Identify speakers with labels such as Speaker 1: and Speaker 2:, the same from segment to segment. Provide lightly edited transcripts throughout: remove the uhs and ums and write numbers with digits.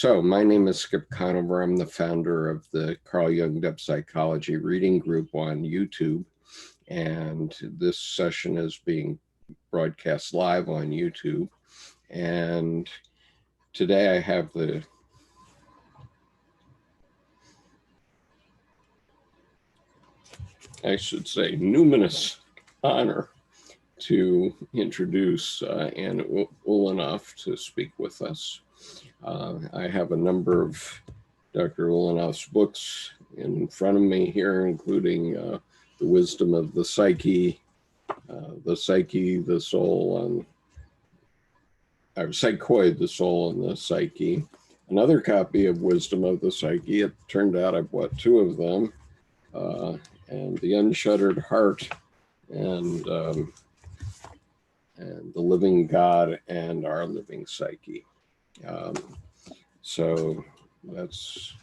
Speaker 1: So my name is Skip Conover. I'm the founder of the Carl Jung Depth Psychology Reading Group on YouTube. And this session is being broadcast live on YouTube. And today I have the numinous honor to introduce Anna Ulanov to speak with us. I have a number of Dr. Ulanov's books in front of me here, including The Wisdom of the Psyche, the Soul, and Psychoid, the Soul and the Psyche. Another copy of Wisdom of the Psyche. It turned out I bought two of them, and The Unshuttered Heart, and The Living God and Our Living Psyche. So that's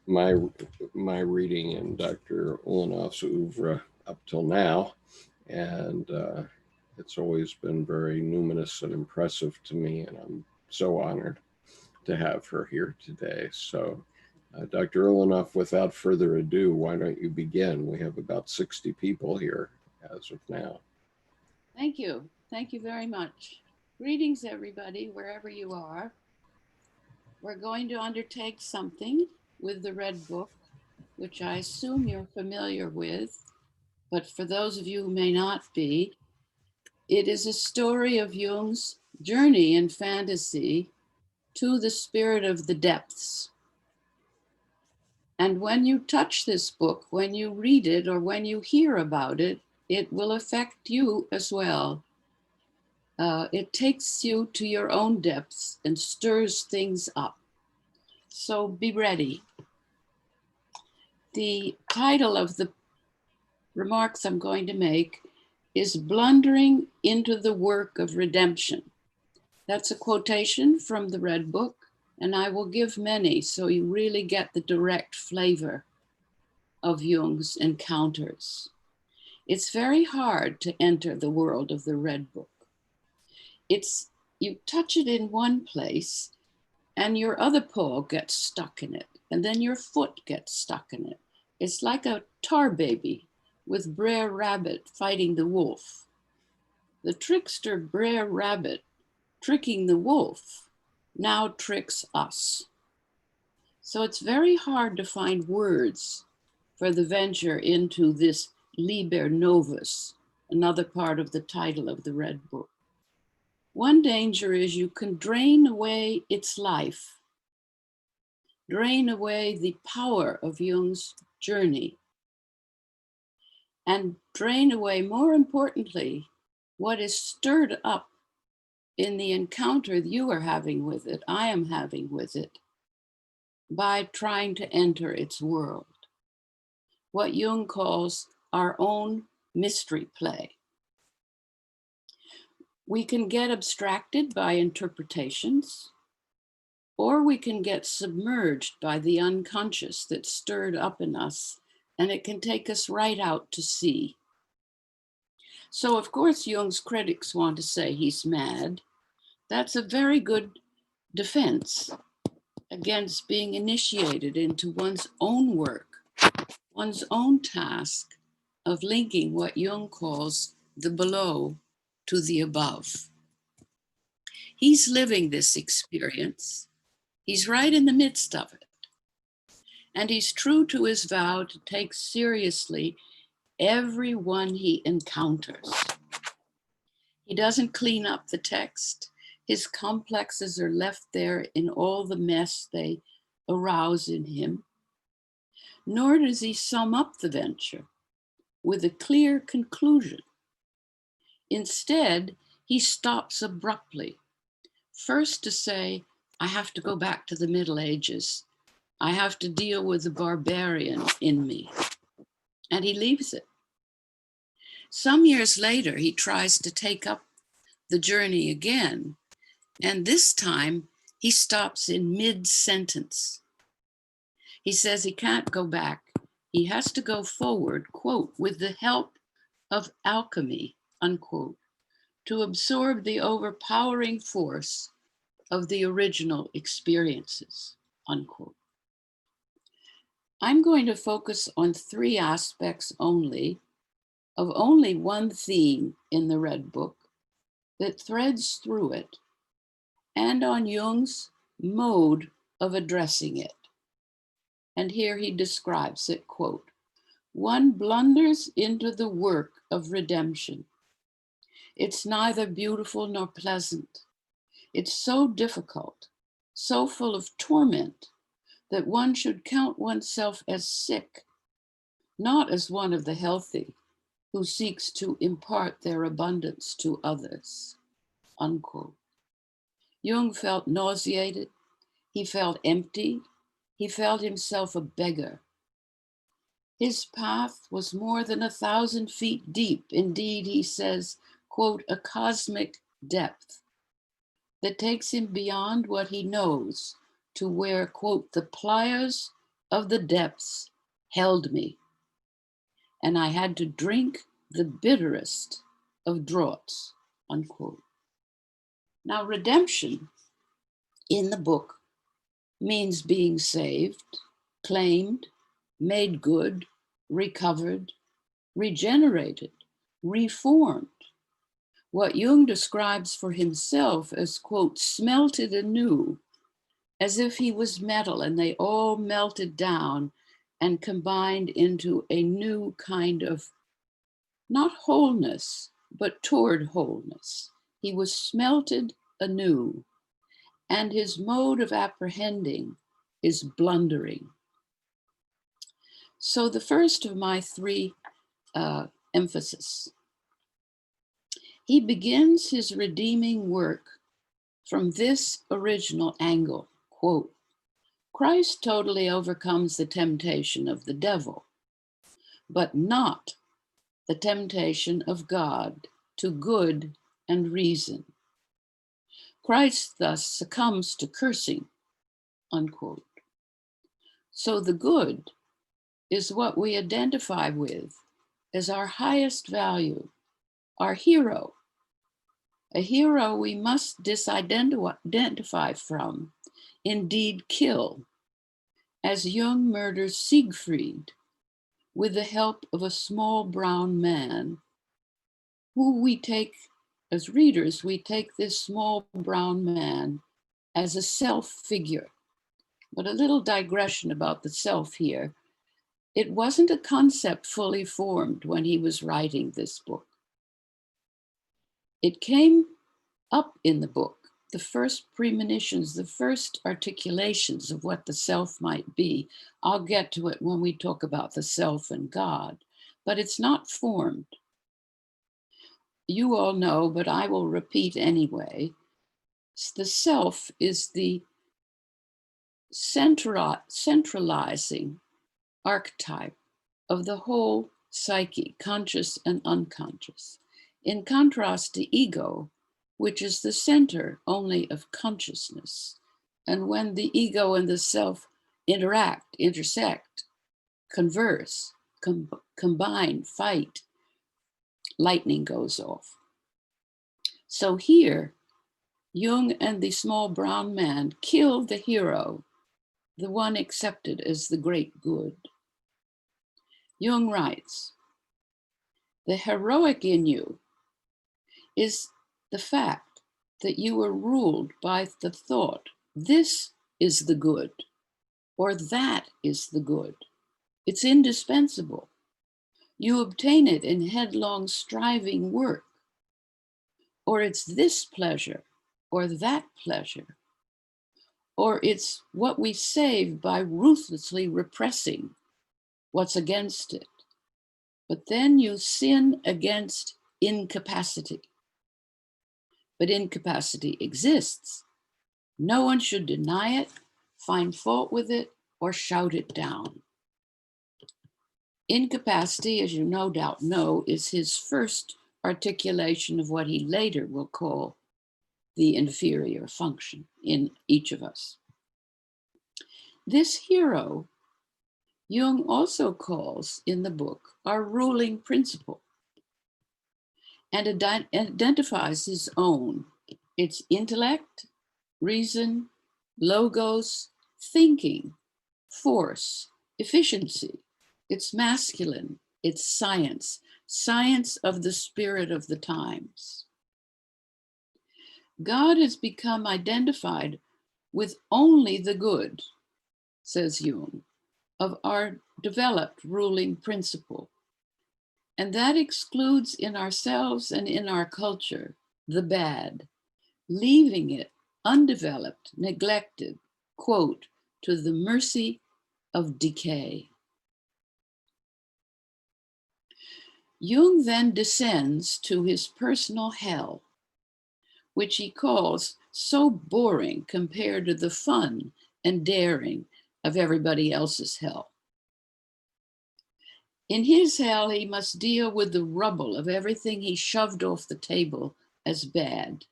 Speaker 1: my reading in Dr. Ulanov's oeuvre up till now, and it's always been very numinous and impressive to me, and I'm so honored to have her here today. So Dr. Ulanov, without further ado, why don't you begin? We have about 60 people here as of now.
Speaker 2: Thank you. Thank you very much. Greetings, everybody, wherever you are. We're going to undertake something with the Red Book, which I assume you're familiar with, but for those of you who may not be, it is a story of Jung's journey in fantasy to the spirit of the depths. And when you touch this book, when you read it, or when you hear about it, it will affect you as well. It takes you to your own depths and stirs things up. So be ready. The title of the remarks I'm going to make is Blundering into the Work of Redemption. That's a quotation from the Red Book, and I will give many so you really get the direct flavor of Jung's encounters. It's very hard to enter the world of the Red Book. You touch it in one place and your other paw gets stuck in it, and then your foot gets stuck in it. It's like a tar baby with Brer Rabbit fighting the wolf. The trickster Brer Rabbit, tricking the wolf, now tricks us. So it's very hard to find words for the venture into this Liber Novus, another part of the title of the Red Book. One danger is you can drain away its life, drain away the power of Jung's journey, and drain away, more importantly, what is stirred up in the encounter you are having with it, I am having with it, by trying to enter its world. What Jung calls our own mystery play. We can get abstracted by interpretations, or we can get submerged by the unconscious that's stirred up in us, and it can take us right out to sea. So of course, Jung's critics want to say he's mad. That's a very good defense against being initiated into one's own work, one's own task of linking what Jung calls the below to the above. He's living this experience. He's right in the midst of it. And he's true to his vow to take seriously everyone he encounters. He doesn't clean up the text. His complexes are left there in all the mess they arouse in him. Nor does he sum up the venture with a clear conclusion. Instead, he stops abruptly, first to say, I have to go back to the Middle Ages. I have to deal with the barbarian in me. And he leaves it. Some years later, he tries to take up the journey again, and this time he stops in mid-sentence. He says he can't go back. He has to go forward, quote, with the help of alchemy, unquote, to absorb the overpowering force of the original experiences, unquote. I'm going to focus on three aspects only of only one theme in the Red Book that threads through it, and on Jung's mode of addressing it. And here he describes it, quote, "One blunders into the work of redemption. It's neither beautiful nor pleasant. It's so difficult, so full of torment, that one should count oneself as sick, not as one of the healthy who seeks to impart their abundance to others," unquote. Jung felt nauseated, he felt empty, he felt himself a beggar. His path was more than 1,000 feet deep. Indeed, he says, quote, "a cosmic depth that takes him beyond what he knows to where, quote, the pliers of the depths held me, and I had to drink the bitterest of draughts," unquote. Now, redemption in the book means being saved, claimed, made good, recovered, regenerated, reformed. What Jung describes for himself as, quote, "smelted anew," as if he was metal and they all melted down and combined into a new kind of, not wholeness, but toward wholeness. He was smelted anew, and his mode of apprehending is blundering. So the first of my three emphasis. He begins his redeeming work from this original angle, quote, "Christ totally overcomes the temptation of the devil, but not the temptation of God to good and reason. Christ thus succumbs to cursing," unquote. So the good is what we identify with as our highest value, our hero, a hero we must disidentify from, indeed kill, as Jung murders Siegfried with the help of a small brown man, who we take, as readers, we take this small brown man as a self figure. But a little digression about the self here. It wasn't a concept fully formed when he was writing this book. It came up in the book, the first premonitions, the first articulations of what the self might be. I'll get to it when we talk about the self and God, but it's not formed. You all know, but I will repeat anyway. The self is the centralizing archetype of the whole psyche, conscious and unconscious, in contrast to ego, which is the center only of consciousness. And when the ego and the self interact, intersect, converse, combine, fight, lightning goes off. So here, Jung and the small brown man kill the hero, the one accepted as the great good. Jung writes, "The heroic in you is the fact that you are ruled by the thought, this is the good, or that is the good. It's indispensable. You obtain it in headlong striving work, or it's this pleasure, or that pleasure, or it's what we save by ruthlessly repressing what's against it. But then you sin against incapacity. But incapacity exists. No one should deny it, find fault with it, or shout it down." Incapacity, as you no doubt know, is his first articulation of what he later will call the inferior function in each of us. This hero, Jung also calls in the book our ruling principle, and identifies his own, its intellect, reason, logos, thinking, force, efficiency. It's masculine, it's science, science of the spirit of the times. God has become identified with only the good, says Jung, of our developed ruling principle. And that excludes in ourselves and in our culture the bad, leaving it undeveloped, neglected, quote, to the mercy of decay. Jung then descends to his personal hell, which he calls so boring compared to the fun and daring of everybody else's hell. In his hell, he must deal with the rubble of everything he shoved off the table as bad,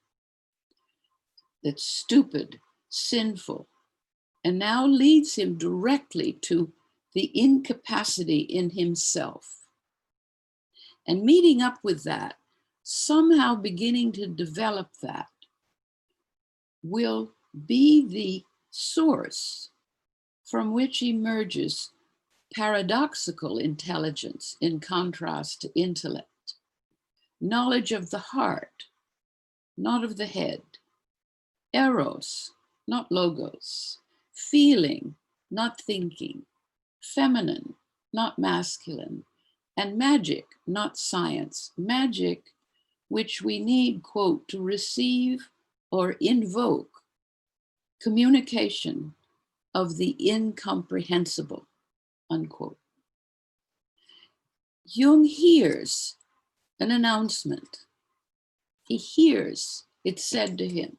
Speaker 2: that's stupid, sinful, and now leads him directly to the incapacity in himself. And meeting up with that, somehow beginning to develop that, will be the source from which emerges paradoxical intelligence in contrast to intellect, knowledge of the heart, not of the head, eros, not logos, feeling, not thinking, feminine, not masculine, and magic, not science, magic which we need, quote, to receive or invoke communication of the incomprehensible, unquote. Jung hears an announcement. He hears it said to him,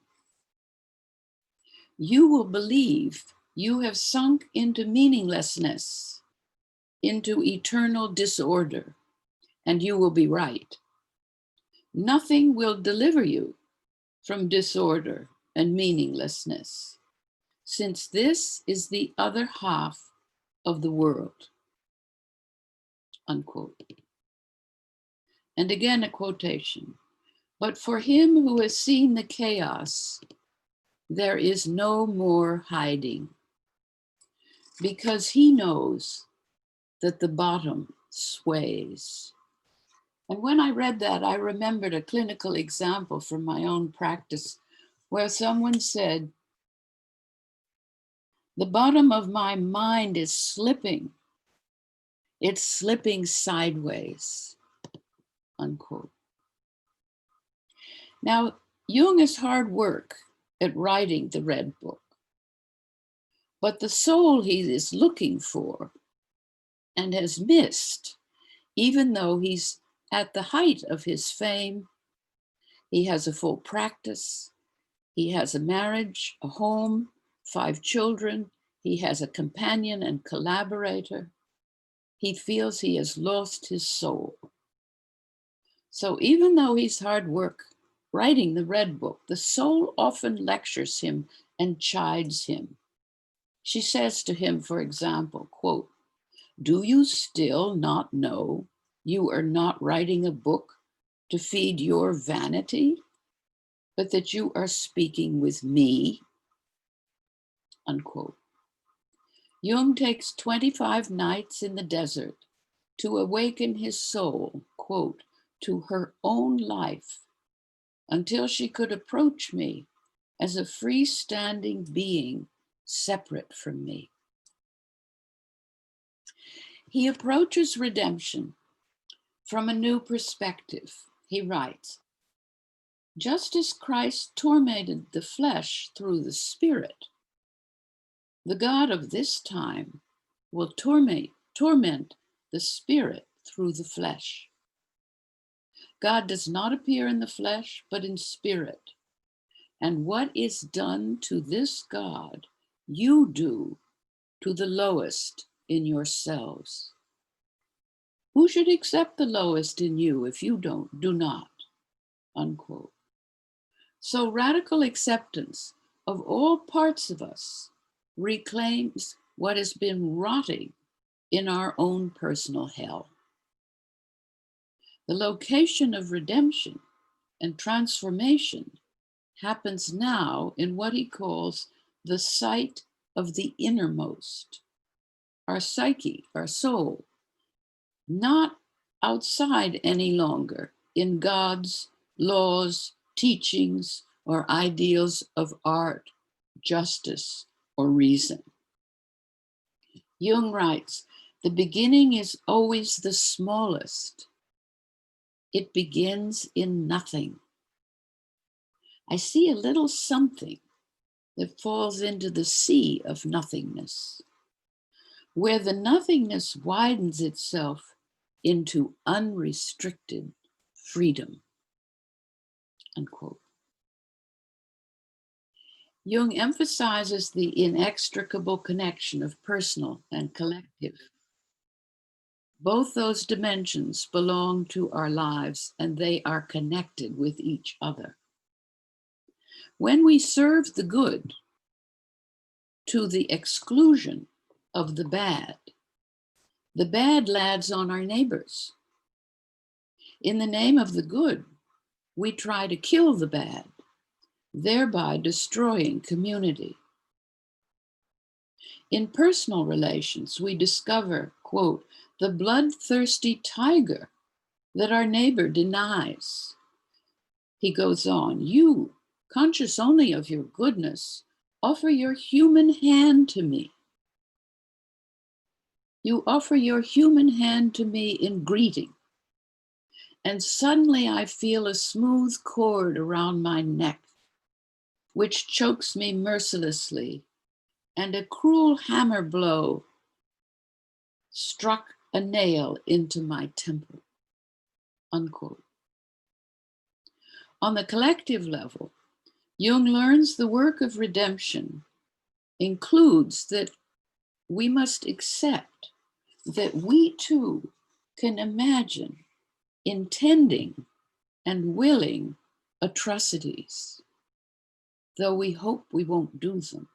Speaker 2: you will believe you have sunk into meaninglessness, into eternal disorder, and you will be right. Nothing will deliver you from disorder and meaninglessness, since this is the other half of the world, unquote. And again, a quotation, but for him who has seen the chaos, there is no more hiding, because he knows that the bottom sways. And when I read that, I remembered a clinical example from my own practice where someone said, the bottom of my mind is slipping. It's slipping sideways, unquote. Now, Jung is hard work at writing the Red Book, but the soul he is looking for and has missed, even though he's at the height of his fame, he has a full practice, he has a marriage, a home, 5 children, he has a companion and collaborator. He feels he has lost his soul. So even though he's hard work writing the Red Book, the soul often lectures him and chides him. She says to him, for example, quote, do you still not know you are not writing a book to feed your vanity, but that you are speaking with me, unquote. Jung takes 25 nights in the desert to awaken his soul, quote, to her own life, until she could approach me as a freestanding being separate from me. He approaches redemption from a new perspective. He writes, just as Christ tormented the flesh through the spirit, the God of this time will torment the spirit through the flesh. God does not appear in the flesh, but in spirit. And what is done to this God, you do to the lowest in yourselves. Who should accept the lowest in you if you do not, unquote. So radical acceptance of all parts of us reclaims what has been rotting in our own personal hell. The location of redemption and transformation happens now in what he calls the sight of the innermost, our psyche, our soul, not outside any longer in God's laws, teachings, or ideals of art, justice, or reason. Jung writes, the beginning is always the smallest. It begins in nothing. I see a little something that falls into the sea of nothingness, where the nothingness widens itself into unrestricted freedom, unquote. Jung emphasizes the inextricable connection of personal and collective. Both those dimensions belong to our lives, and they are connected with each other. When we serve the good to the exclusion of the bad lads on our neighbors. In the name of the good, we try to kill the bad, thereby destroying community. In personal relations, we discover, quote, the bloodthirsty tiger that our neighbor denies. He goes on, you, conscious only of your goodness, offer your human hand to me. You offer your human hand to me in greeting, and suddenly I feel a smooth cord around my neck, which chokes me mercilessly, and a cruel hammer blow struck a nail into my temple, unquote. On the collective level, Jung learns the work of redemption includes that we must accept that we too can imagine intending and willing atrocities, though we hope we won't do them.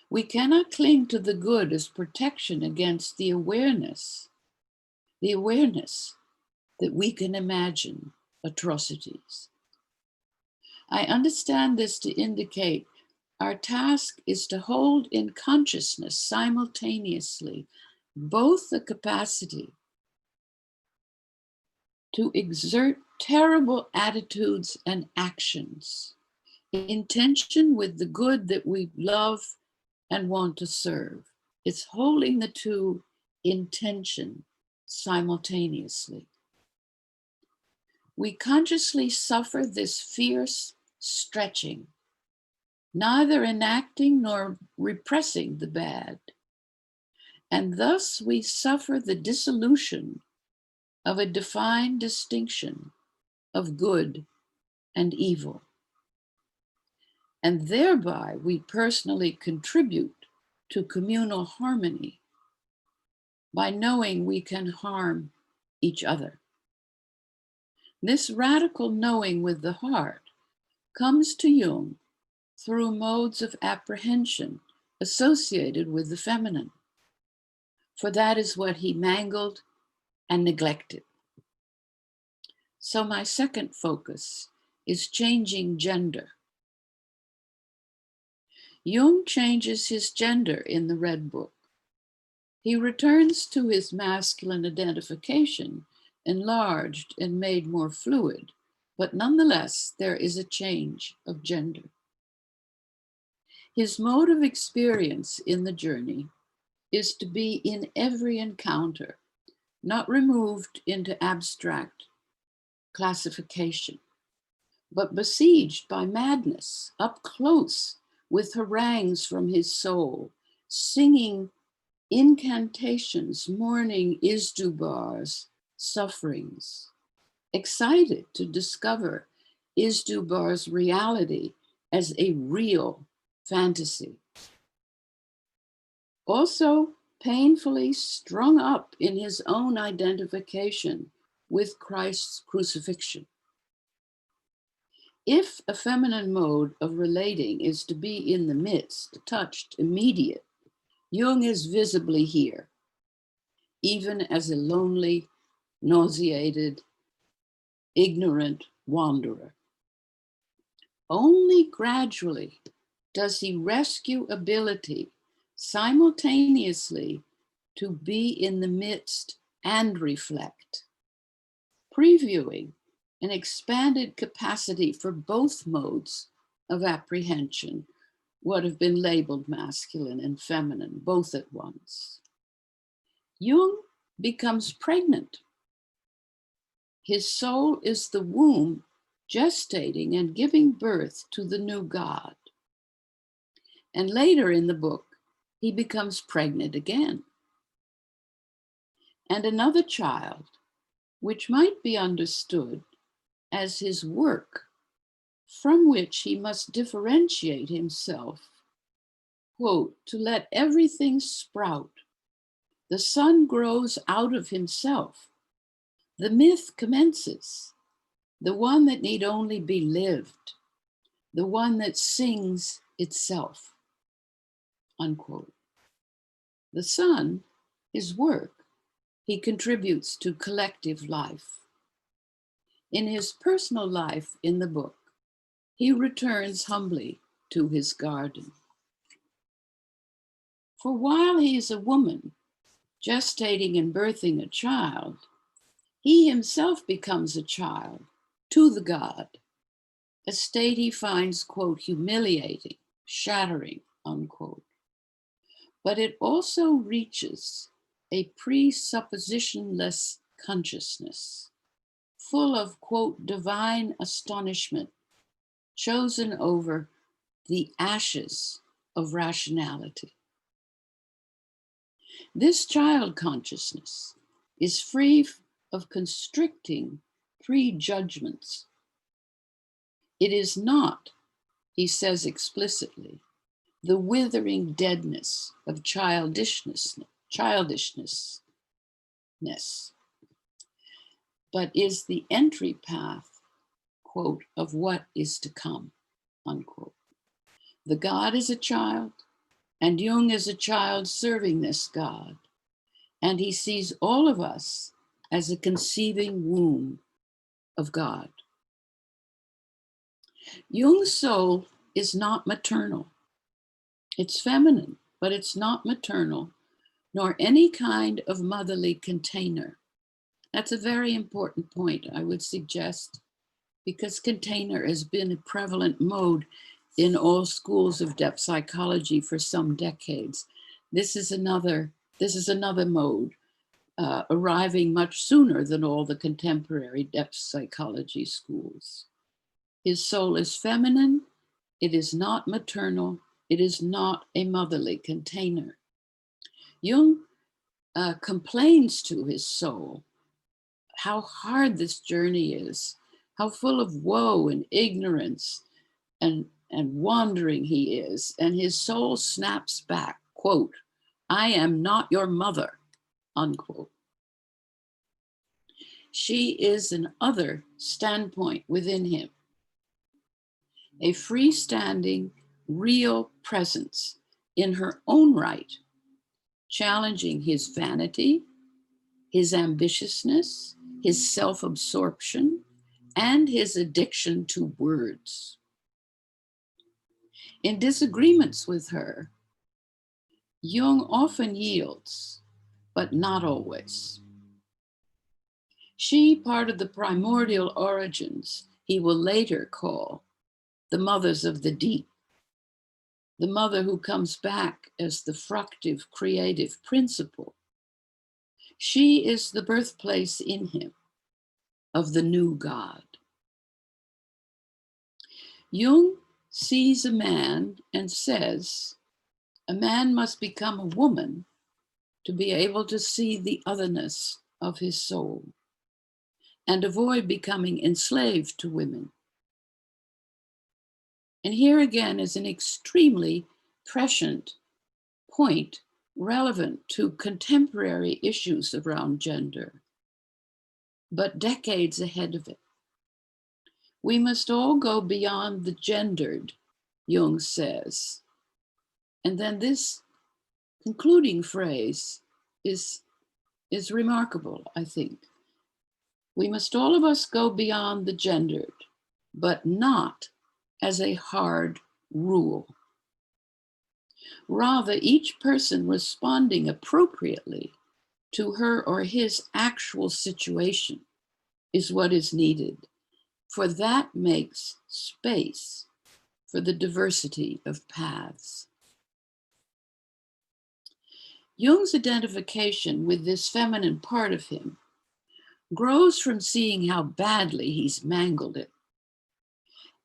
Speaker 2: We cannot cling to the good as protection against the awareness that we can imagine atrocities. I understand this to indicate our task is to hold in consciousness simultaneously both the capacity to exert terrible attitudes and actions in tension with the good that we love and want to serve. It's holding the two in tension simultaneously. We consciously suffer this fierce stretching, neither enacting nor repressing the bad, and thus we suffer the dissolution of a defined distinction of good and evil. And thereby we personally contribute to communal harmony by knowing we can harm each other. This radical knowing with the heart comes to Jung through modes of apprehension associated with the feminine, for that is what he mangled and neglected. So my second focus is changing gender. Jung changes his gender in the Red Book. He returns to his masculine identification, enlarged and made more fluid, but nonetheless, there is a change of gender. His mode of experience in the journey is to be in every encounter, not removed into abstract classification, but besieged by madness, up close with harangues from his soul, singing incantations, mourning Isdubar's sufferings, excited to discover Isdubar's reality as a real fantasy. Also painfully strung up in his own identification with Christ's crucifixion. If a feminine mode of relating is to be in the midst, touched, immediate, Jung is visibly here, even as a lonely, nauseated, ignorant wanderer. Only gradually does he rescue ability simultaneously to be in the midst and reflect, previewing an expanded capacity for both modes of apprehension, what have been labeled masculine and feminine, both at once. Jung becomes pregnant. His soul is the womb gestating and giving birth to the new God. And later in the book, he becomes pregnant again. And another child, which might be understood as his work, from which he must differentiate himself, quote, to let everything sprout. The son grows out of himself. The myth commences, the one that need only be lived, the one that sings itself, unquote. The son, his work, he contributes to collective life. In his personal life in the book, he returns humbly to his garden. For while he is a woman, gestating and birthing a child, he himself becomes a child to the God, a state he finds, quote, humiliating, shattering, unquote. But it also reaches a presuppositionless consciousness, full of, quote, divine astonishment, chosen over the ashes of rationality. This child consciousness is free of constricting prejudgments. It is not, he says explicitly, the withering deadness of childishness, but is the entry path, quote, of what is to come, unquote. The God is a child, and Jung is a child serving this God, and he sees all of us as a conceiving womb of God. Jung's soul is not maternal. It's feminine, but it's not maternal, nor any kind of motherly container. That's a very important point, I would suggest, because container has been a prevalent mode in all schools of depth psychology for some decades. This is another mode, arriving much sooner than all the contemporary depth psychology schools. His soul is feminine, it is not maternal, it is not a motherly container. Jung complains to his soul how hard this journey is, how full of woe and ignorance and wandering he is. And his soul snaps back, quote, I am not your mother, unquote. She is an other standpoint within him, a freestanding, real presence in her own right, challenging his vanity, his ambitiousness, his self-absorption, and his addiction to words. In disagreements with her, Jung often yields, but not always. She, part of the primordial origins he will later call the mothers of the deep, the mother who comes back as the fructive, creative principle. She is the birthplace in him of the new God. Jung sees a man and says, a man must become a woman to be able to see the otherness of his soul and avoid becoming enslaved to women. And here again is an extremely prescient point relevant to contemporary issues around gender, but decades ahead of it. We must all go beyond the gendered, Jung says. And then this concluding phrase is remarkable, I think. We must all of us go beyond the gendered, but not as a hard rule. Rather, each person responding appropriately to her or his actual situation is what is needed, for that makes space for the diversity of paths. Jung's identification with this feminine part of him grows from seeing how badly he's mangled it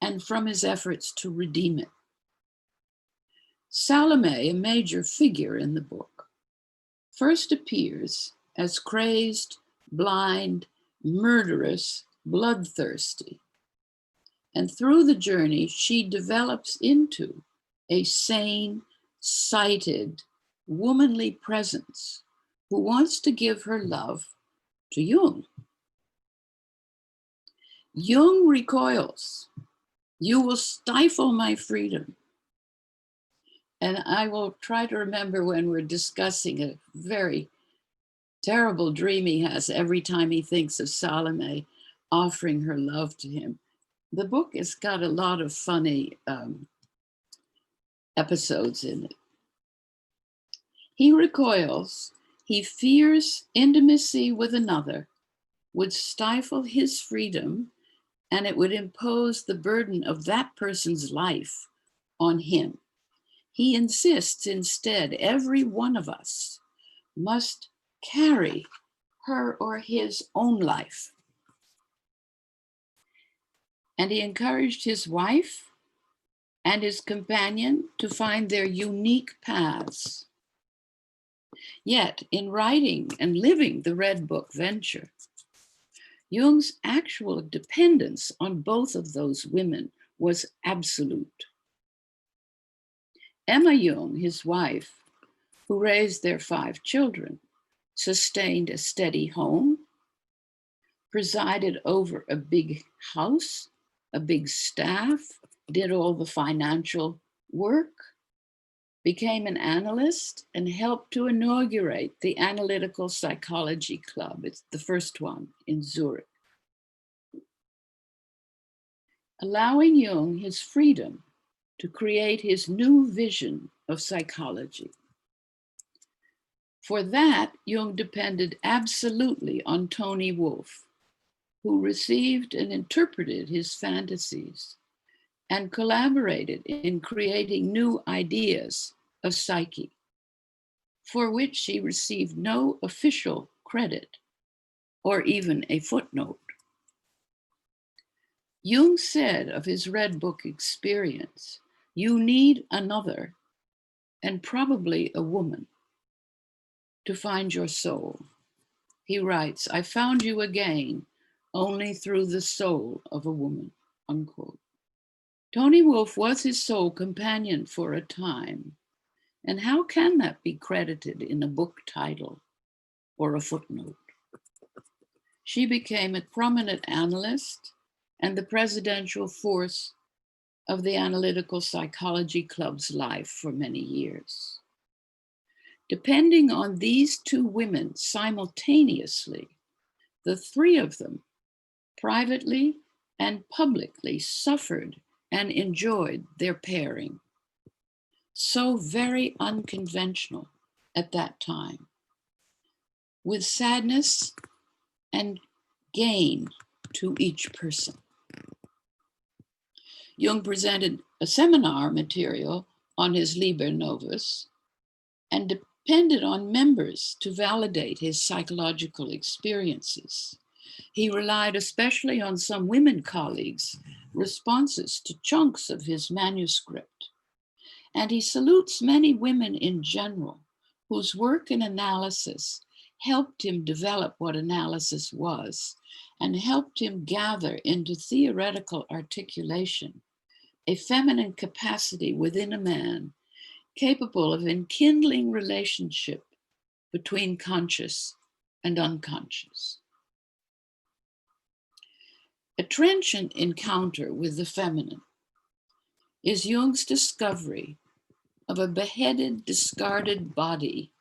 Speaker 2: and from his efforts to redeem it. Salome, a major figure in the book, first appears as crazed, blind, murderous, bloodthirsty. And through the journey, she develops into a sane, sighted, womanly presence who wants to give her love to Jung. Jung recoils. You will stifle my freedom. And I will try to remember when we're discussing a very terrible dream he has every time he thinks of Salome offering her love to him. The book has got a lot of funny episodes in it. He recoils. He fears intimacy with another would stifle his freedom, and it would impose the burden of that person's life on him. He insists instead every one of us must carry her or his own life. And he encouraged his wife and his companion to find their unique paths. Yet, in writing and living the Red Book venture, Jung's actual dependence on both of those women was absolute. Emma Jung, his wife, who raised their 5 children, sustained a steady home, presided over a big house, a big staff, did all the financial work, became an analyst, and helped to inaugurate the Analytical Psychology Club. It's the first one in Zurich. Allowing Jung his freedom to create his new vision of psychology. For that, Jung depended absolutely on Tony Wolff, who received and interpreted his fantasies and collaborated in creating new ideas of psyche, for which she received no official credit or even a footnote. Jung said of his Red Book experience, "You need another, and probably a woman, to find your soul." He writes, "I found you again only through the soul of a woman," unquote. Tony Wolff was his soul companion for a time. And how can that be credited in a book title or a footnote? She became a prominent analyst and the presidential force of the Analytical Psychology Club's life for many years. Depending on these 2 women simultaneously, the 3 of them, privately and publicly, suffered and enjoyed their pairing. So very unconventional at that time, with sadness and gain to each person. Jung presented a seminar material on his Liber Novus and depended on members to validate his psychological experiences. He relied especially on some women colleagues' responses to chunks of his manuscript. And he salutes many women in general whose work and analysis helped him develop what analysis was and helped him gather into theoretical articulation a feminine capacity within a man capable of enkindling relationship between conscious and unconscious. A trenchant encounter with the feminine is Jung's discovery of a beheaded, discarded body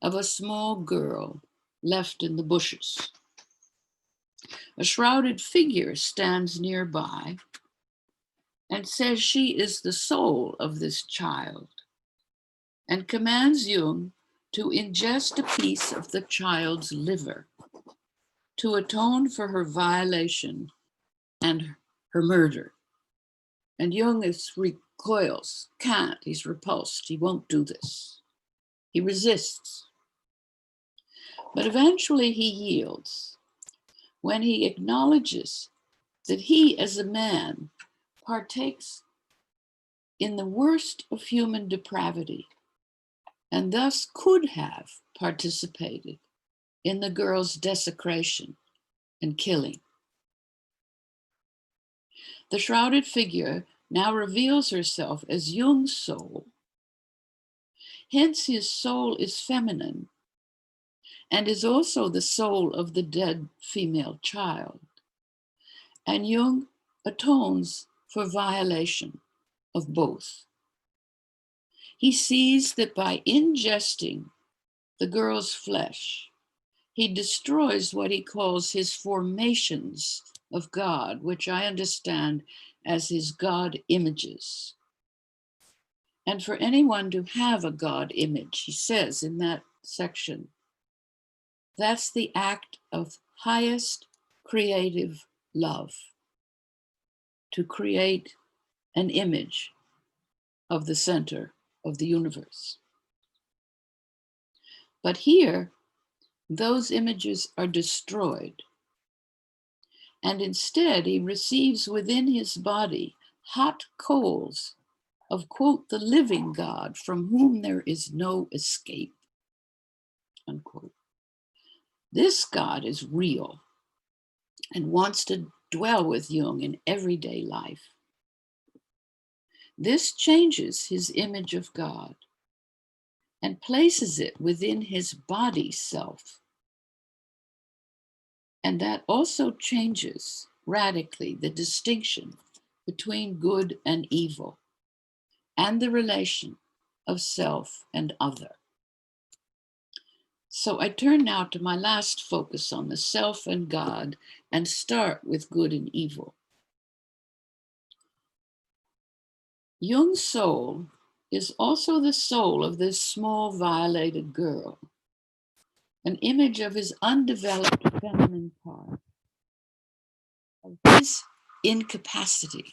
Speaker 2: of a small girl left in the bushes. A shrouded figure stands nearby, and says she is the soul of this child, and commands Jung to ingest a piece of the child's liver to atone for her violation and her murder. And Jung recoils, can't, he's repulsed, he won't do this. He resists. But eventually he yields when he acknowledges that he, as a man, partakes in the worst of human depravity and thus could have participated in the girl's desecration and killing. The shrouded figure now reveals herself as Jung's soul. Hence, his soul is feminine and is also the soul of the dead female child. And Jung atones for violation of both. He sees that by ingesting the girl's flesh, he destroys what he calls his formations of God, which I understand as his God images. And for anyone to have a God image, he says in that section, that's the act of highest creative love, to create an image of the center of the universe. But here, those images are destroyed. And instead, he receives within his body hot coals of, quote, the living God from whom there is no escape, unquote. This God is real and wants to dwell with Jung in everyday life. This changes his image of God and places it within his body self. And that also changes radically the distinction between good and evil and the relation of self and other. So I turn now to my last focus on the self and God and start with good and evil. Jung's soul is also the soul of this small violated girl, an image of his undeveloped feminine part, of his incapacity,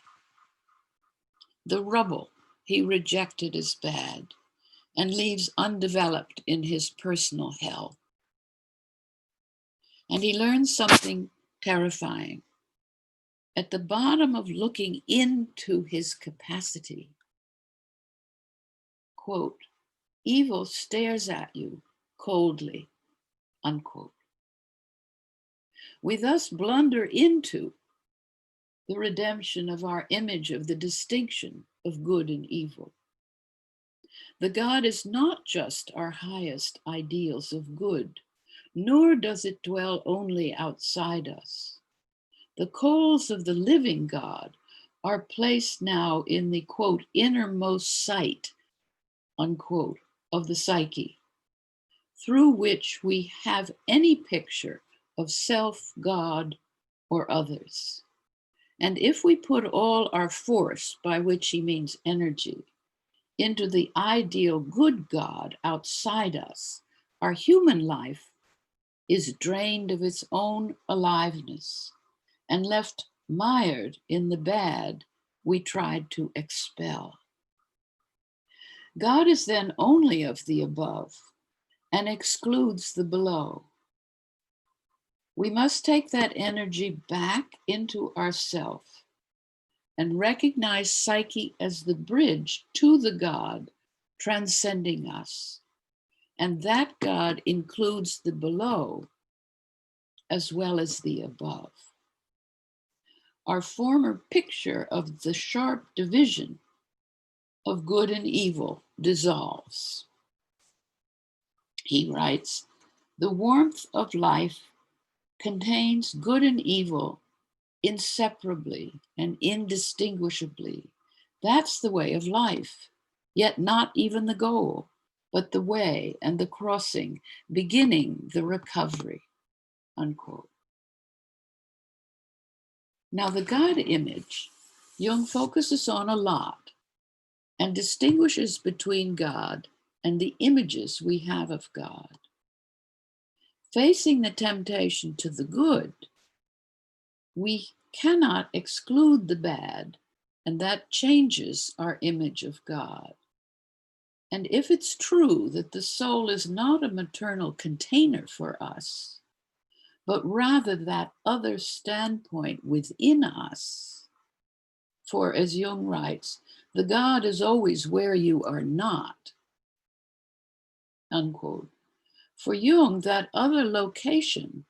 Speaker 2: the rubble he rejected as bad and leaves undeveloped in his personal hell. And he learns something terrifying. At the bottom of looking into his capacity, quote, evil stares at you coldly, unquote. We thus blunder into the redemption of our image of the distinction of good and evil. The God is not just our highest ideals of good, nor does it dwell only outside us. The coals of the living God are placed now in the, quote, innermost sight, unquote, of the psyche, through which we have any picture of self, God, or others. And if we put all our force, by which he means energy, into the ideal good God outside us, our human life is drained of its own aliveness and left mired in the bad we tried to expel. God is then only of the above and excludes the below. We must take that energy back into ourself and recognize psyche as the bridge to the God transcending us. And that God includes the below as well as the above. Our former picture of the sharp division of good and evil dissolves. He writes, the warmth of life contains good and evil inseparably and indistinguishably. That's the way of life, yet not even the goal, but the way and the crossing, beginning the recovery, unquote. Now the God image Jung focuses on a lot and distinguishes between God and the images we have of God. Facing the temptation to the good, we cannot exclude the bad, and that changes our image of God. And if it's true that the soul is not a maternal container for us, but rather that other standpoint within us, for as Jung writes, the God is always where you are not, unquote. For Jung, that other location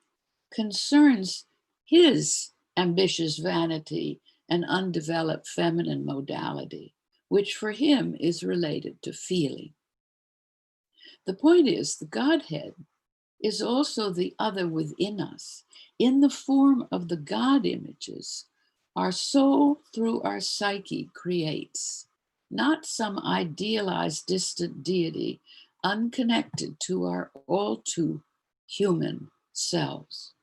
Speaker 2: concerns his ambitious vanity and undeveloped feminine modality, which for him is related to feeling. The point is, the Godhead is also the other within us, in the form of the God images our soul through our psyche creates, not some idealized distant deity unconnected to our all too human selves.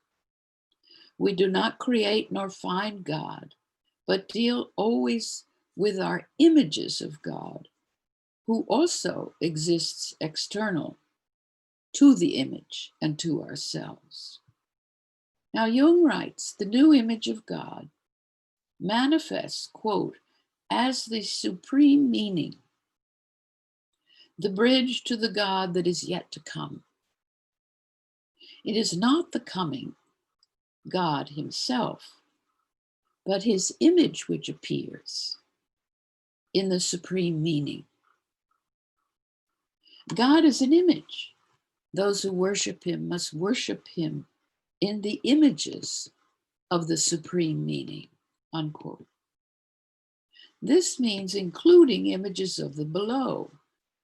Speaker 2: We do not create nor find God, but deal always with our images of God, who also exists external to the image and to ourselves. Now, Jung writes, the new image of God manifests, quote, as the supreme meaning, the bridge to the God that is yet to come. It is not the coming God himself, but his image which appears in the supreme meaning. God is an image. Those who worship him must worship him in the images of the supreme meaning, unquote. This means including images of the below,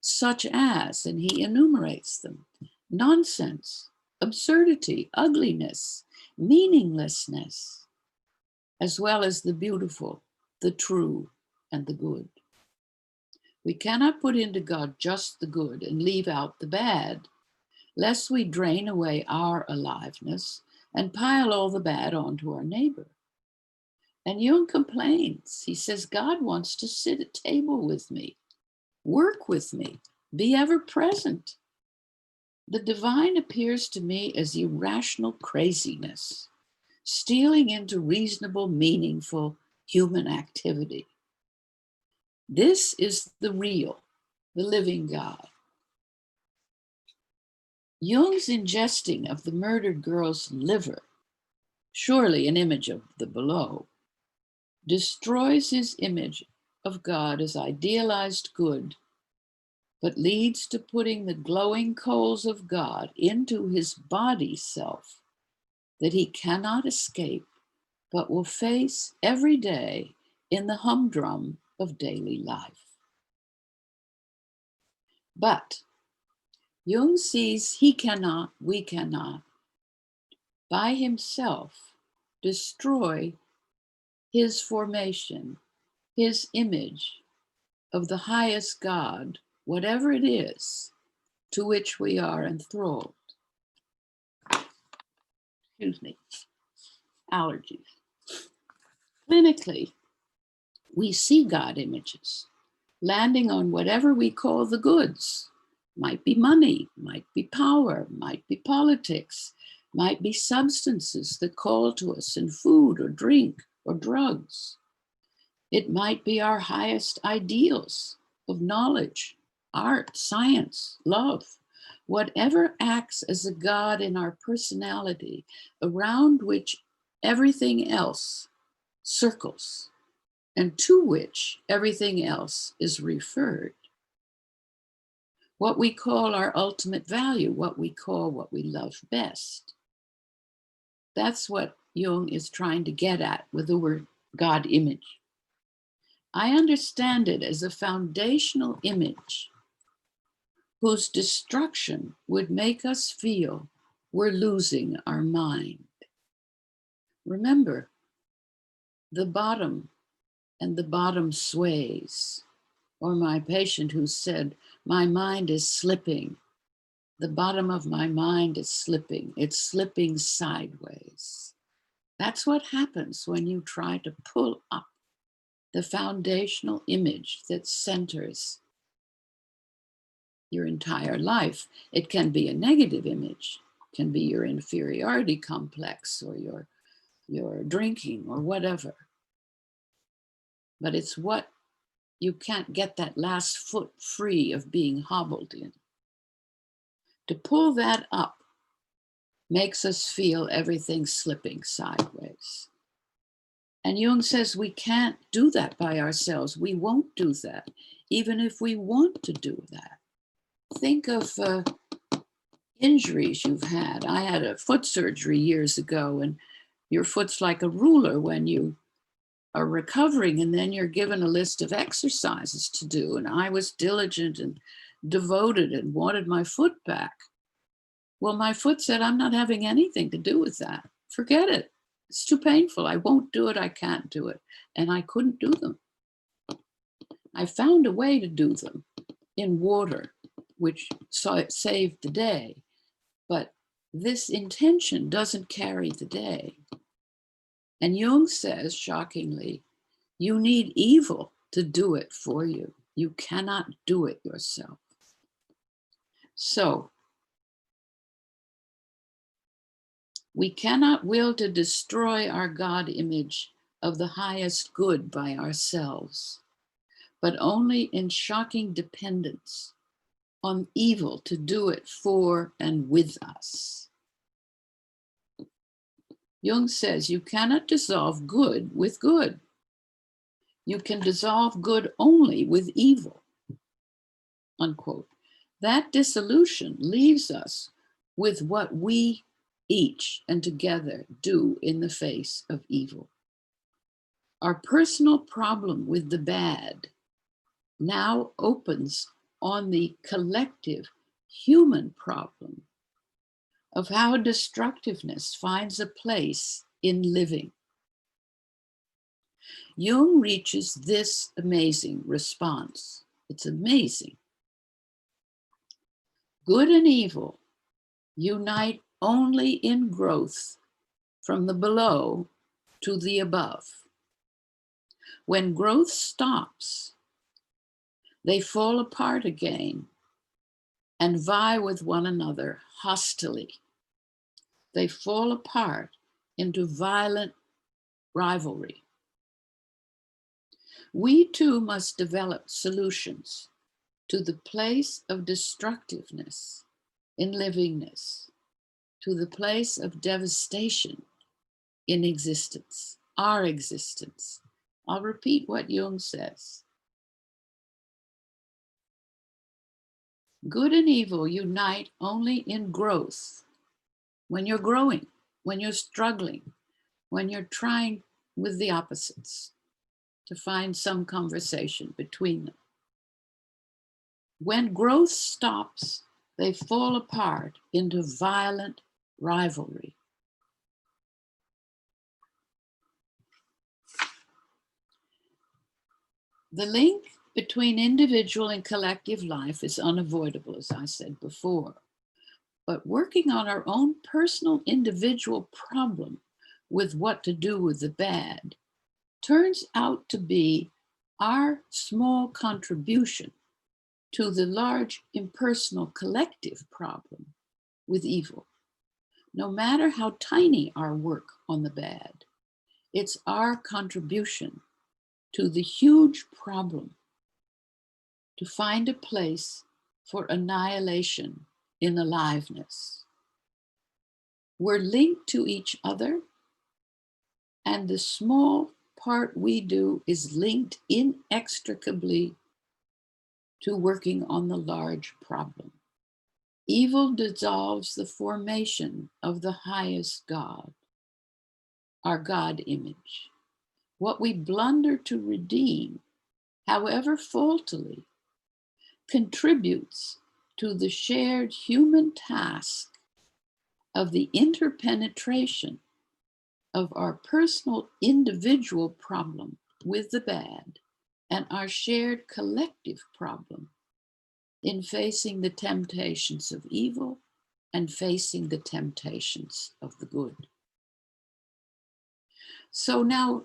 Speaker 2: such as, and he enumerates them, nonsense, absurdity, ugliness, meaninglessness, as well as the beautiful, the true, and the good. We cannot put into God just the good and leave out the bad, lest we drain away our aliveness and pile all the bad onto our neighbor. And Jung complains. He says, God wants to sit at table with me, work with me, be ever present. The divine appears to me as irrational craziness, stealing into reasonable, meaningful human activity. This is the real, the living God. Jung's ingesting of the murdered girl's liver, surely an image of the below, destroys his image of God as idealized good, but leads to putting the glowing coals of God into his body self that he cannot escape, but will face every day in the humdrum of daily life. But Jung sees he cannot, we cannot, by himself destroy his formation, his image of the highest God, whatever it is, to which we are enthralled. Excuse me, allergies. Clinically, we see God images landing on whatever we call the goods. Might be money, might be power, might be politics, might be substances that call to us in food or drink or drugs. It might be our highest ideals of knowledge, art, science, love, whatever acts as a God in our personality around which everything else circles and to which everything else is referred. What we call our ultimate value, what we call what we love best. That's what Jung is trying to get at with the word God image. I understand it as a foundational image whose destruction would make us feel we're losing our mind. Remember, the bottom and the bottom sways, or my patient who said, my mind is slipping. The bottom of my mind is slipping. It's slipping sideways. That's what happens when you try to pull up the foundational image that centers your entire life. It can be a negative image, it can be your inferiority complex or your drinking or whatever. But it's what you can't get that last foot free of being hobbled in. To pull that up makes us feel everything slipping sideways. And Jung says we can't do that by ourselves. We won't do that, even if we want to do that. Think of injuries you've had. I had a foot surgery years ago, and your foot's like a ruler when you are recovering, and then you're given a list of exercises to do. And I was diligent and devoted and wanted my foot back. Well, my foot said, I'm not having anything to do with that. Forget it. It's too painful. I won't do it. I can't do it. And I couldn't do them. I found a way to do them in water, which saved the day. But this intention doesn't carry the day. And Jung says, shockingly, you need evil to do it for you. You cannot do it yourself. So, we cannot will to destroy our God image of the highest good by ourselves, but only in shocking dependence on evil to do it for and with us. Jung says you cannot dissolve good with good. You can dissolve good only with evil, unquote. That dissolution leaves us with what we each and together do in the face of evil. Our personal problem with the bad now opens on the collective human problem of how destructiveness finds a place in living. Jung reaches this amazing response. It's amazing. Good and evil unite only in growth from the below to the above. When growth stops, they fall apart again and vie with one another hostilely. They fall apart into violent rivalry. We too must develop solutions to the place of destructiveness in livingness, to the place of devastation in existence, our existence. I'll repeat what Jung says. Good and evil unite only in growth. When you're growing, when you're struggling, when you're trying with the opposites to find some conversation between them. When growth stops, they fall apart into violent rivalry. The link between individual and collective life is unavoidable, as I said before. But working on our own personal individual problem with what to do with the bad turns out to be our small contribution to the large impersonal collective problem with evil. No matter how tiny our work on the bad, it's our contribution to the huge problem to find a place for annihilation in aliveness. We're linked to each other, and the small part we do is linked inextricably to working on the large problem. Evil dissolves the formation of the highest God, our God image. What we blunder to redeem, however faultily, contributes to the shared human task of the interpenetration of our personal individual problem with the bad and our shared collective problem in facing the temptations of evil and facing the temptations of the good. So now,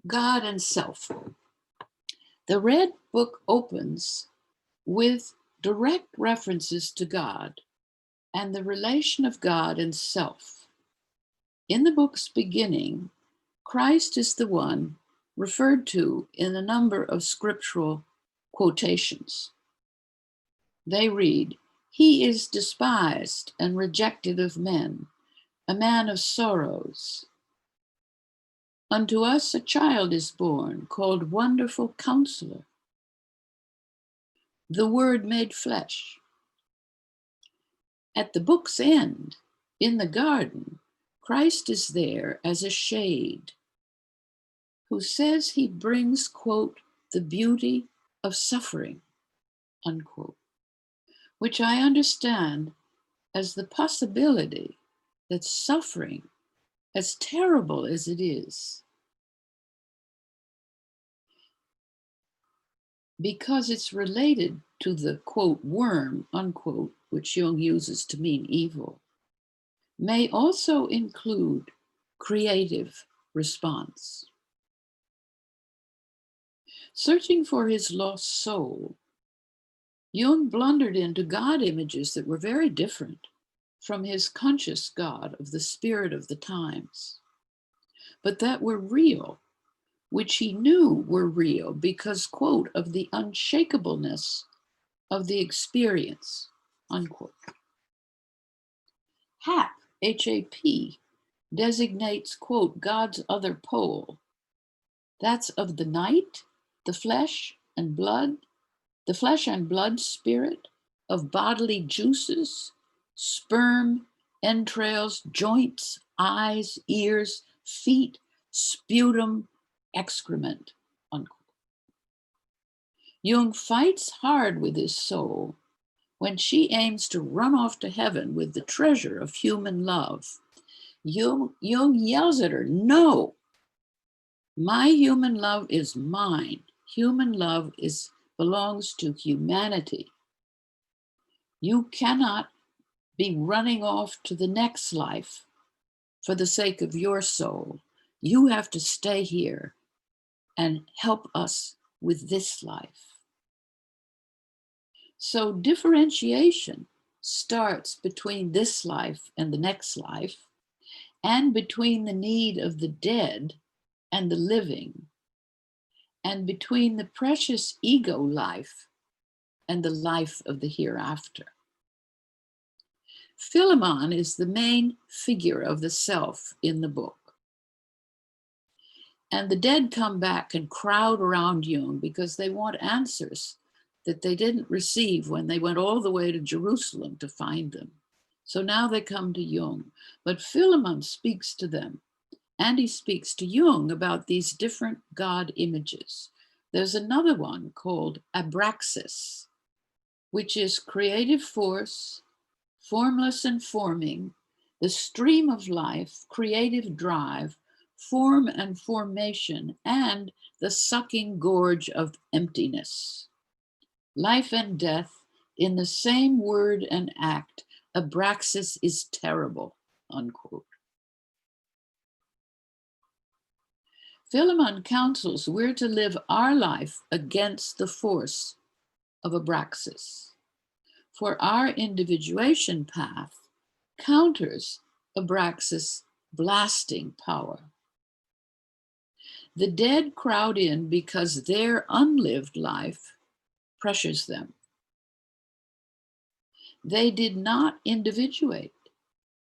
Speaker 2: God and self. The Red Book opens with direct references to God and the relation of God and self. In the book's beginning, Christ is the one referred to in a number of scriptural quotations. They read, "He is despised and rejected of men, a man of sorrows. Unto us a child is born, called Wonderful Counselor, the Word made flesh." At the book's end, in the garden, Christ is there as a shade who says he brings, quote, "the beauty of suffering," unquote, which I understand as the possibility that suffering, as terrible as it is, because it's related to the, quote, "worm," unquote, which Jung uses to mean evil, may also include creative response. Searching for his lost soul, Jung blundered into God images that were very different from his conscious God of the spirit of the times, but that were real, which he knew were real because, quote, "of the unshakableness of the experience," unquote. Hap, H-A-P, designates, quote, "God's other pole. That's of the night, the flesh and blood spirit, of bodily juices, sperm, entrails, joints, eyes, ears, feet, sputum, excrement," unquote. Jung fights hard with his soul when she aims to run off to heaven with the treasure of human love. Jung yells at her, "No, my human love is mine. Human love belongs to humanity. You cannot be running off to the next life for the sake of your soul. You have to stay here and help us with this life." So differentiation starts between this life and the next life, and between the need of the dead and the living, and between the precious ego life and the life of the hereafter. Philemon is the main figure of the self in the book. And the dead come back and crowd around Jung because they want answers that they didn't receive when they went all the way to Jerusalem to find them. So now they come to Jung. But Philemon speaks to them, and he speaks to Jung about these different God images. There's another one called abraxas, which is creative force, formless and forming, the stream of life, creative drive, form and formation, and the sucking gorge of emptiness. Life and death in the same word and act. Abraxas is terrible, unquote. Philemon counsels we're to live our life against the force of abraxas. For our individuation path counters abraxas' blasting power. The dead crowd in because their unlived life pressures them. They did not individuate,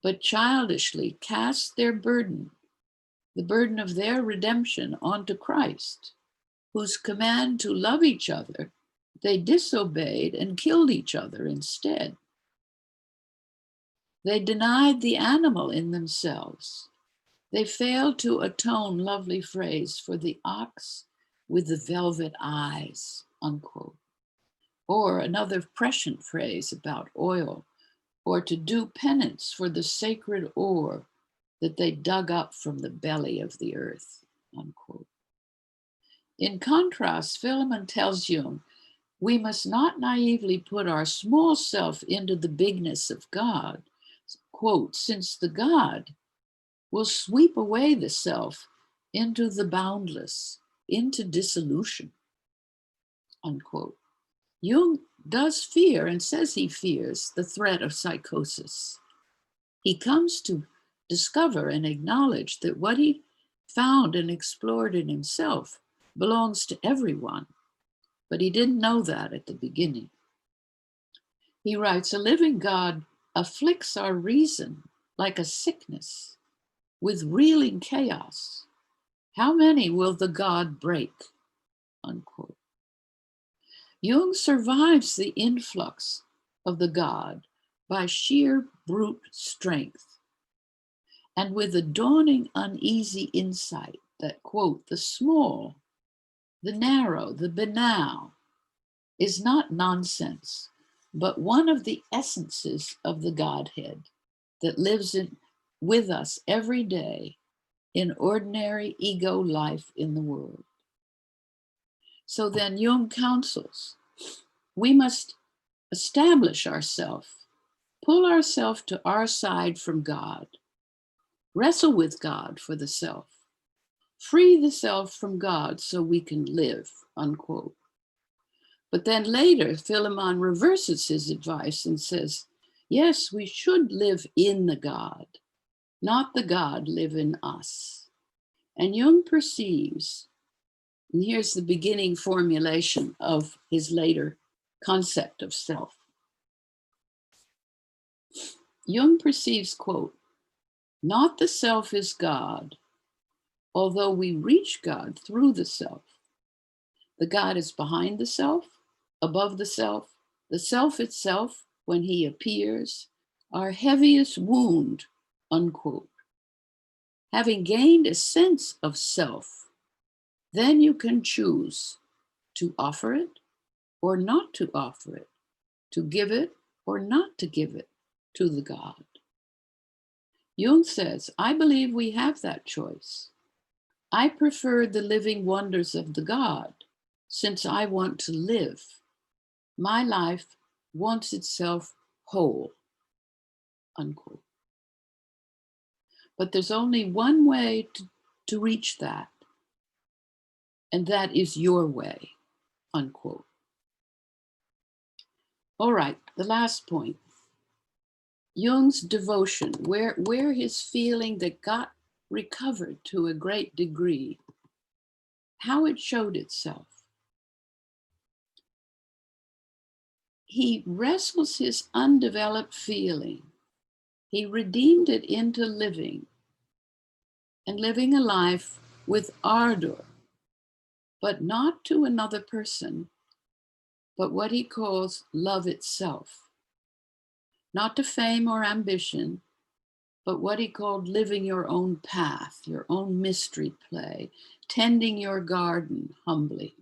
Speaker 2: but childishly cast their burden, the burden of their redemption, onto Christ, whose command to love each other they disobeyed and killed each other instead. They denied the animal in themselves. They failed to atone, lovely phrase, for the ox with the velvet eyes, unquote. Or another prescient phrase about oil, or to do penance for the sacred ore that they dug up from the belly of the earth, unquote. In contrast, Philemon tells Jung, we must not naively put our small self into the bigness of God, quote, since the God will sweep away the self into the boundless, into dissolution. unquote. Jung does fear and says he fears the threat of psychosis. He comes to discover and acknowledge that what he found and explored in himself belongs to everyone, but he didn't know that at the beginning. He writes, a living God afflicts our reason like a sickness with reeling chaos. How many will the God break? Unquote. Jung survives the influx of the God by sheer brute strength and with a dawning uneasy insight that, quote, the small, the narrow, the banal is not nonsense, but one of the essences of the Godhead that lives with us every day in ordinary ego life in the world. So then Jung counsels, we must establish ourselves, pull ourselves to our side from God, wrestle with God for the self, free the self from God so we can live, unquote. But then later, Philemon reverses his advice and says, yes, we should live in the God, not the God live in us. And Jung perceives, and here's the beginning formulation of his later concept of self. Jung perceives, quote, not the self is God, although we reach God through the self. The God is behind the self, above the self itself, when he appears, our heaviest wound, unquote. Having gained a sense of self, then you can choose to offer it or not to offer it, to give it or not to give it to the God. Jung says, I believe we have that choice. I prefer the living wonders of the God, since I want to live. My life wants itself whole, unquote. But there's only one way to reach that, and that is your way, unquote. All right, the last point. Jung's devotion, where his feeling that got recovered to a great degree, how it showed itself. He wrestles his undeveloped feeling. He redeemed it into living, and living a life with ardor, but not to another person, but what he calls love itself. Not to fame or ambition, but what he called living your own path, your own mystery play, tending your garden humbly.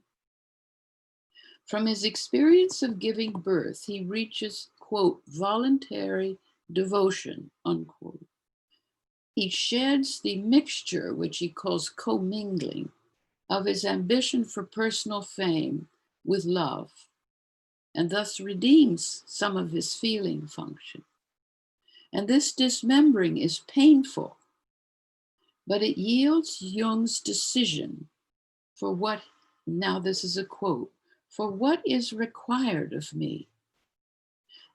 Speaker 2: From his experience of giving birth, he reaches, quote, voluntary devotion, unquote. He sheds the mixture, which he calls commingling, of his ambition for personal fame with love, and thus redeems some of his feeling function. And this dismembering is painful, but it yields Jung's decision for what, now this is a quote, for what is required of me.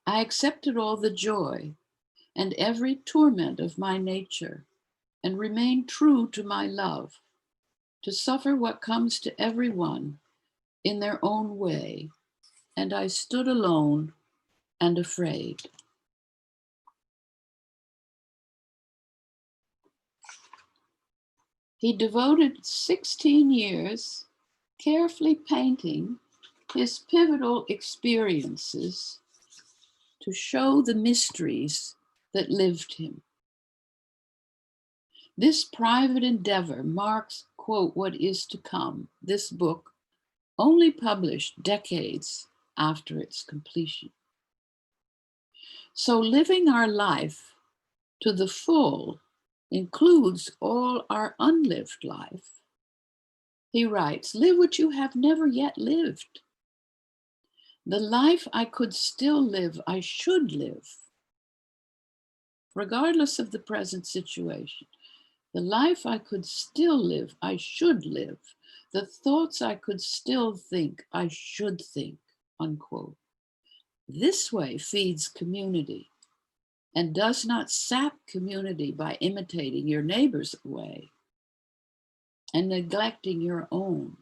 Speaker 2: I accepted all the joy and every torment of my nature and remain true to my love, to suffer what comes to everyone in their own way. And I stood alone and afraid. He devoted 16 years carefully painting his pivotal experiences to show the mysteries that lived him. This private endeavor marks, quote, what is to come, this book, only published decades after its completion. So living our life to the full includes all our unlived life. He writes, live what you have never yet lived. The life I could still live, I should live, regardless of the present situation. The life I could still live, I should live, The thoughts I could still think I should think, unquote. This way feeds community and does not sap community by imitating your neighbor's way and neglecting your own,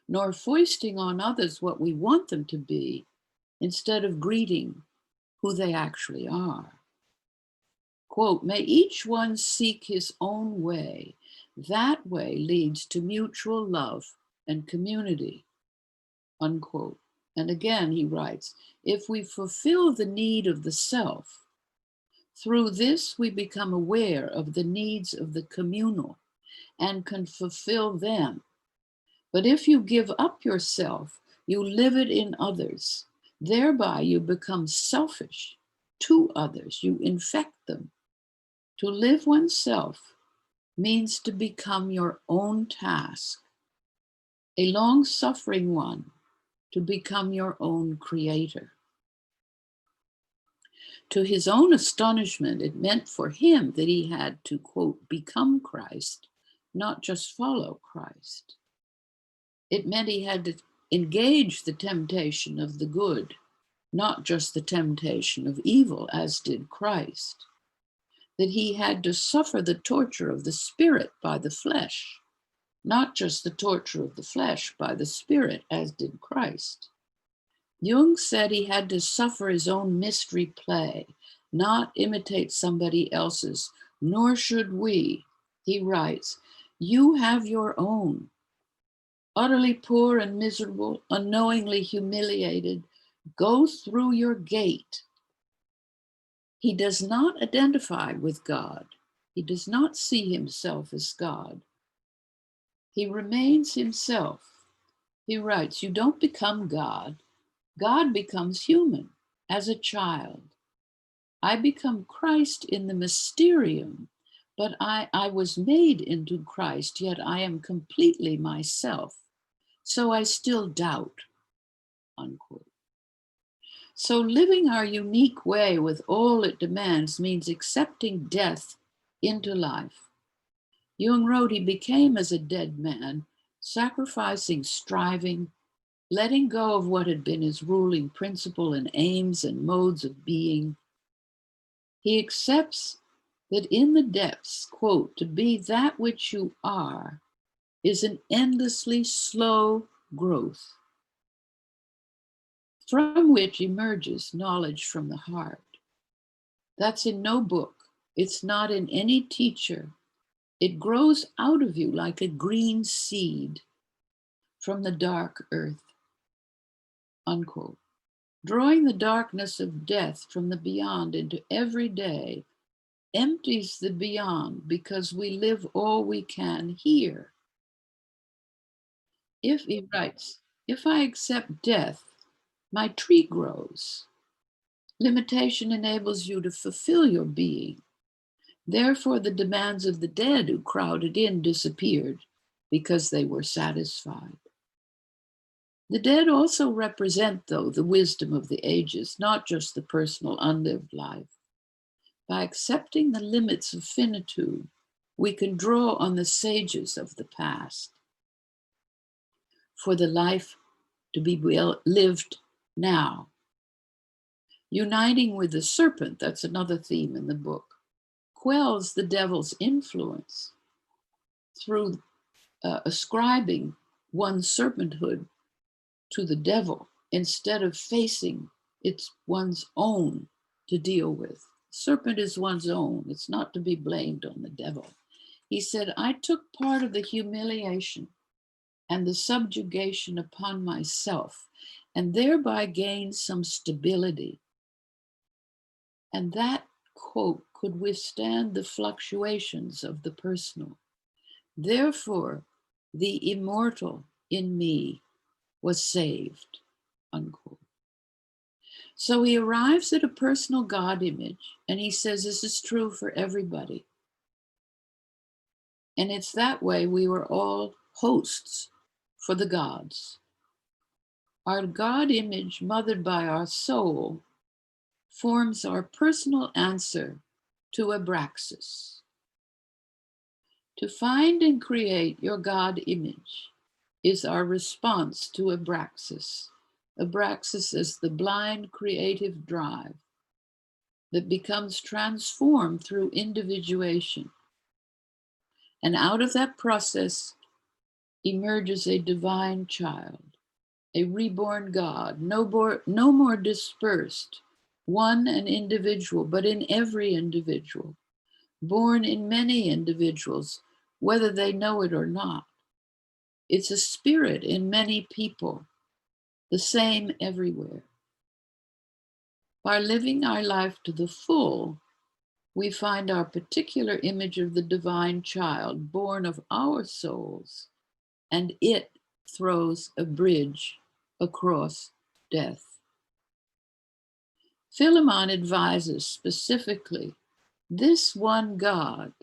Speaker 2: nor foisting on others what we want them to be instead of greeting who they actually are. Quote, may each one seek his own way. That way leads to mutual love and community, unquote. And again, he writes, if we fulfill the need of the self, through this we become aware of the needs of the communal and can fulfill them. But if you give up yourself, you live it in others. Thereby you become selfish to others, you infect them. To live oneself means to become your own task, a long-suffering one, to become your own creator. To his own astonishment, it meant for him that he had to, quote, become Christ, not just follow Christ. It meant he had to engage the temptation of the good, not just the temptation of evil, as did Christ. That he had to suffer the torture of the spirit by the flesh, not just the torture of the flesh by the spirit, as did Christ. Jung said he had to suffer his own mystery play, not imitate somebody else's, nor should we. He writes, you have your own. Utterly poor and miserable, unknowingly humiliated, go through your gate. He does not identify with God. He does not see himself as God. He remains himself. He writes, you don't become God. God becomes human as a child. I become Christ in the mysterium, but I was made into Christ, yet I am completely myself. So I still doubt, unquote. So living our unique way with all it demands means accepting death into life. Jung wrote he became as a dead man, sacrificing striving, letting go of what had been his ruling principle and aims and modes of being. He accepts that in the depths, quote, to be that which you are is an endlessly slow growth, from which emerges knowledge from the heart. That's in no book. It's not in any teacher. It grows out of you like a green seed from the dark earth, unquote. Drawing the darkness of death from the beyond into every day empties the beyond because we live all we can here. He writes, if I accept death, my tree grows. Limitation enables you to fulfill your being. Therefore, the demands of the dead who crowded in disappeared because they were satisfied. The dead also represent, though, the wisdom of the ages, not just the personal unlived life. By accepting the limits of finitude, we can draw on the sages of the past for the life to be lived now. Uniting with the serpent, that's another theme in the book, quells the devil's influence through ascribing one's serpenthood to the devil instead of facing it's one's own to deal with. Serpent is one's own. It's not to be blamed on the devil. He said, I took part of the humiliation and the subjugation upon myself and thereby gained some stability. And that, quote, could withstand the fluctuations of the personal. Therefore, the immortal in me was saved, unquote. So he arrives at a personal God image, and he says this is true for everybody. And it's that way we were all hosts for the gods. Our God image, mothered by our soul, forms our personal answer to Abraxas. To find and create your God image is our response to Abraxas. Abraxas is the blind creative drive that becomes transformed through individuation. And out of that process emerges a divine child, a reborn God, no more dispersed, one an individual, but in every individual, born in many individuals, whether they know it or not. It's a spirit in many people, the same everywhere. By living our life to the full, we find our particular image of the divine child born of our souls, and it throws a bridge across death. Philemon advises specifically this one God,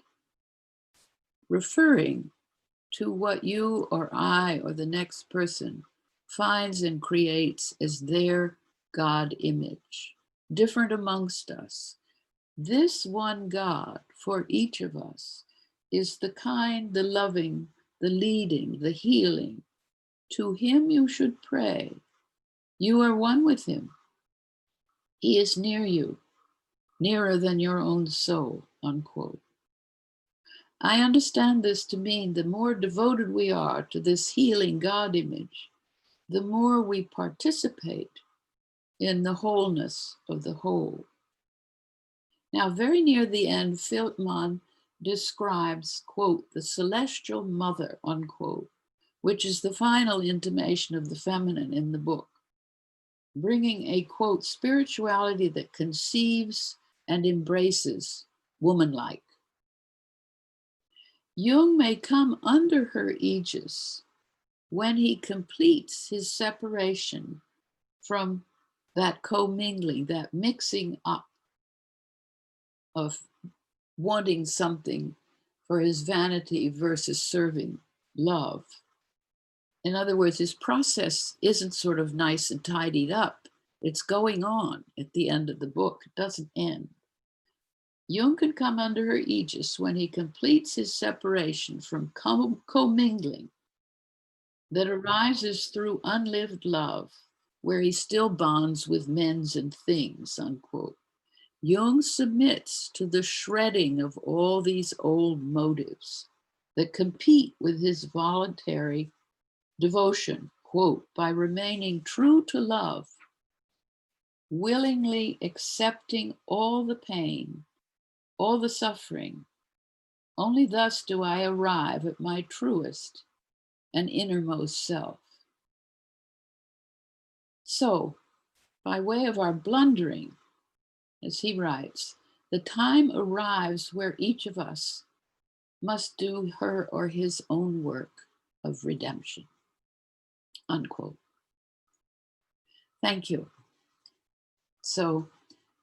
Speaker 2: referring to what you or I or the next person finds and creates as their God image, different amongst us. This one God for each of us is the kind, the loving, the leading, the healing. To him you should pray. You are one with him. He is near you, nearer than your own soul, unquote. I understand this to mean the more devoted we are to this healing God image, the more we participate in the wholeness of the whole. Now, very near the end, Philemon describes, quote, the celestial mother, unquote, which is the final intimation of the feminine in the book, bringing a, quote, spirituality that conceives and embraces woman-like. Jung may come under her aegis when he completes his separation from that commingling, that mixing up of wanting something for his vanity versus serving love. In other words, his process isn't sort of nice and tidied up. It's going on at the end of the book. It doesn't end. Jung can come under her aegis when he completes his separation from commingling that arises through unlived love, where he still bonds with men's and things, unquote. Jung submits to the shredding of all these old motives that compete with his voluntary devotion, quote, by remaining true to love, willingly accepting all the pain, all the suffering. Only thus do I arrive at my truest and innermost self. So, by way of our blundering, as he writes, the time arrives where each of us must do her or his own work of redemption, unquote. Thank you. So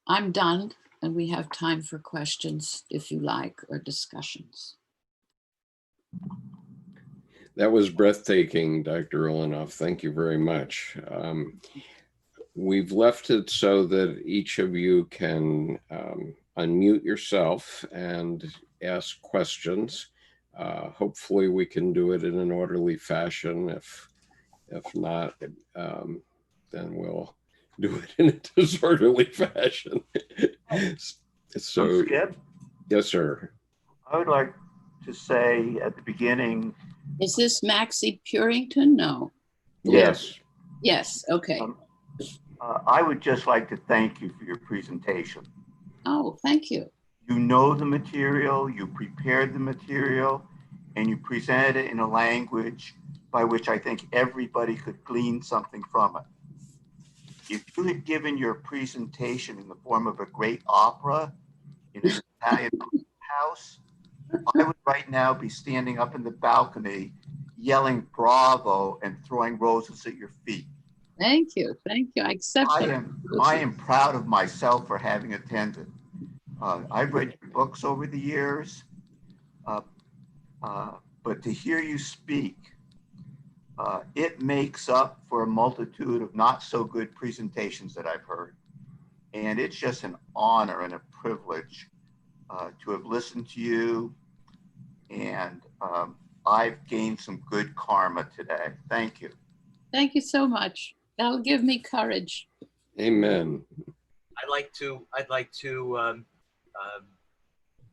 Speaker 2: I'm done, and we have time for questions, if you like, or discussions.
Speaker 1: That was breathtaking, Dr. Ulanov. Thank you very much. We've left it so that each of you can unmute yourself and ask questions. Hopefully we can do it in an orderly fashion. If not, then we'll do it in a disorderly fashion. So,
Speaker 3: Skip?
Speaker 1: Yes, sir.
Speaker 3: I would like to say at the beginning.
Speaker 2: Is this Maxie Purington? No.
Speaker 1: Yes.
Speaker 2: Yes, okay.
Speaker 3: I would just like to thank you for your presentation.
Speaker 2: Oh, thank you.
Speaker 3: You know the material, you prepared the material, and you presented it in a language by which I think everybody could glean something from it. If you had given your presentation in the form of a great opera in an Italian house, I would right now be standing up in the balcony yelling bravo and throwing roses at your feet.
Speaker 2: Thank you. Thank you. I accept that.
Speaker 3: I am proud of myself for having attended. I've read your books over the years, but to hear you speak, it makes up for a multitude of not so good presentations that I've heard. And it's just an honor and a privilege to have listened to you, And I've gained some good karma today. Thank you.
Speaker 2: Thank you so much. That'll give me courage.
Speaker 1: Amen.
Speaker 4: I'd like to.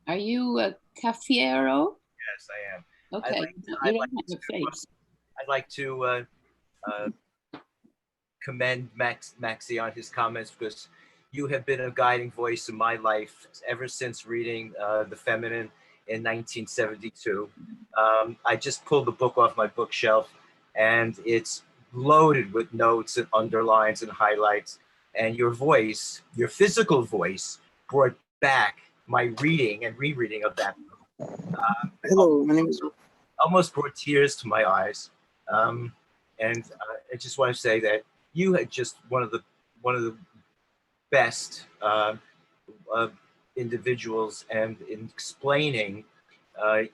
Speaker 2: Are you a Cafiero?
Speaker 4: Yes, I am.
Speaker 2: Okay, you don't have a face.
Speaker 4: I'd like to commend Maxie on his comments, because you have been a guiding voice in my life ever since reading The Feminine in 1972. I just pulled the book off my bookshelf, and it's loaded with notes and underlines and highlights. And your voice, your physical voice, brought back my reading and rereading of that book.
Speaker 5: Hello, my name is.
Speaker 4: Almost brought tears to my eyes. And I just want to say that you had just one of the best individuals, and in explaining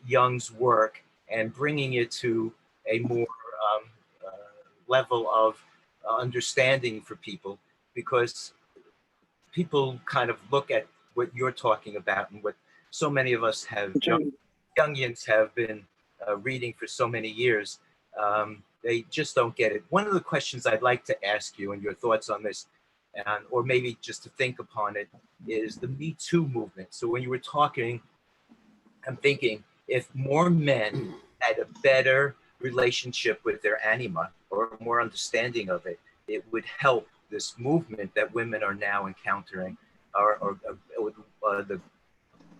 Speaker 4: Jung's work and bringing it to a more level of understanding for people, because people kind of look at what you're talking about and what so many of us have, Jungians have been reading for so many years. They just don't get it. One of the questions I'd like to ask you, and your thoughts on this, or maybe just to think upon it, is the Me Too movement. So when you were talking, I'm thinking, if more men had a better relationship with their anima, or more understanding of it, it would help this movement that women are now encountering, or the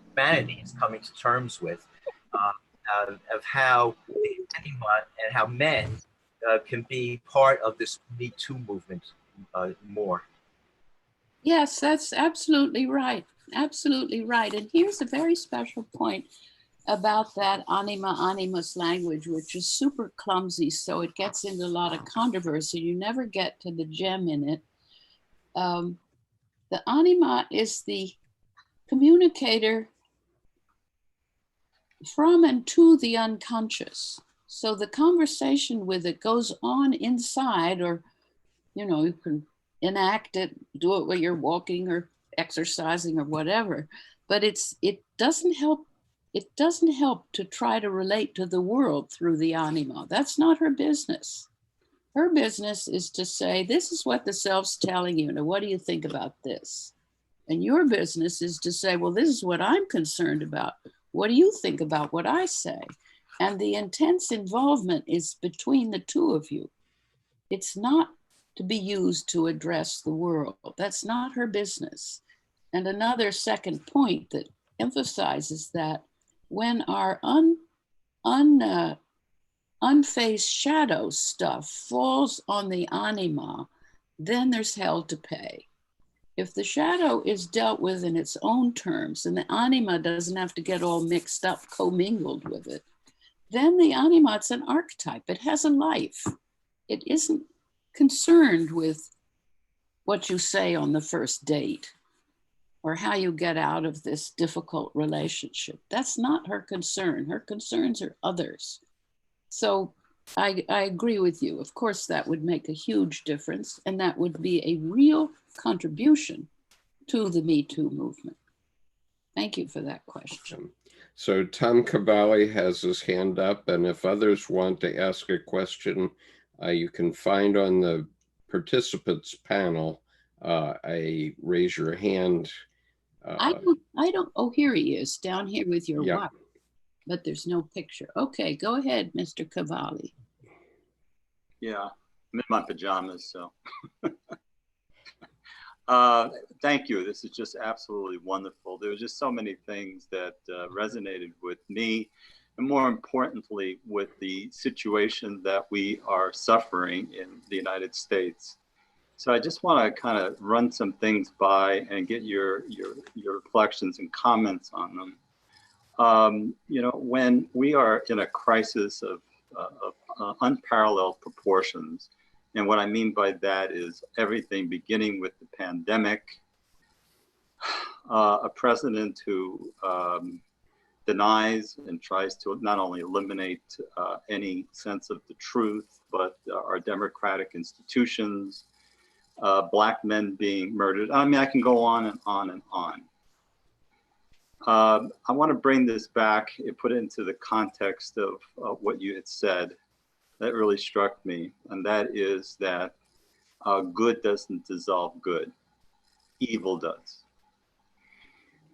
Speaker 4: humanity is coming to terms with, of how the anima and how men can be part of this Me Too movement more.
Speaker 2: Yes, that's absolutely right. Absolutely right. And here's a very special point about that animus language, which is super clumsy, so it gets into a lot of controversy. You never get to the gem in it. The anima is the communicator from and to the unconscious. So the conversation with it goes on inside, or, you know, you can enact it, do it while you're walking or exercising or whatever, but it doesn't help to try to relate to the world through the anima. That's not her business. Her business is to say, this is what the self's telling you. Now, what do you think about this? And your business is to say, well, this is what I'm concerned about. What do you think about what I say? And the intense involvement is between the two of you. It's not to be used to address the world. That's not her business. And another second point that emphasizes that when our unfaced shadow stuff falls on the anima, then there's hell to pay. If the shadow is dealt with in its own terms and the anima doesn't have to get all mixed up, commingled with it, then the anima, it's an archetype. It has a life. It isn't concerned with what you say on the first date or how you get out of this difficult relationship. That's not her concern. Her concerns are others. So I agree with you. Of course, that would make a huge difference, and that would be a real contribution to the Me Too movement. Thank you for that question.
Speaker 1: So Tom Cavalli has his hand up, and if others want to ask a question, you can find on the participants panel a raise your hand.
Speaker 2: I don't, oh, here he is, down here with your watch, but there's no picture. Okay, go ahead, Mr. Cavalli.
Speaker 5: Yeah, I'm in my pajamas, so. Thank you. This is just absolutely wonderful. There were just so many things that resonated with me, and more importantly, with the situation that we are suffering in the United States. So I just want to kind of run some things by and get your reflections and comments on them. You know, when we are in a crisis of unparalleled proportions, and what I mean by that is everything beginning with the pandemic, a president who denies and tries to not only eliminate any sense of the truth, but our democratic institutions, Black men being murdered. I mean, I can go on and on and on. I want to bring this back and put it into the context of what you had said. That really struck me, and that is that good doesn't dissolve good, evil does.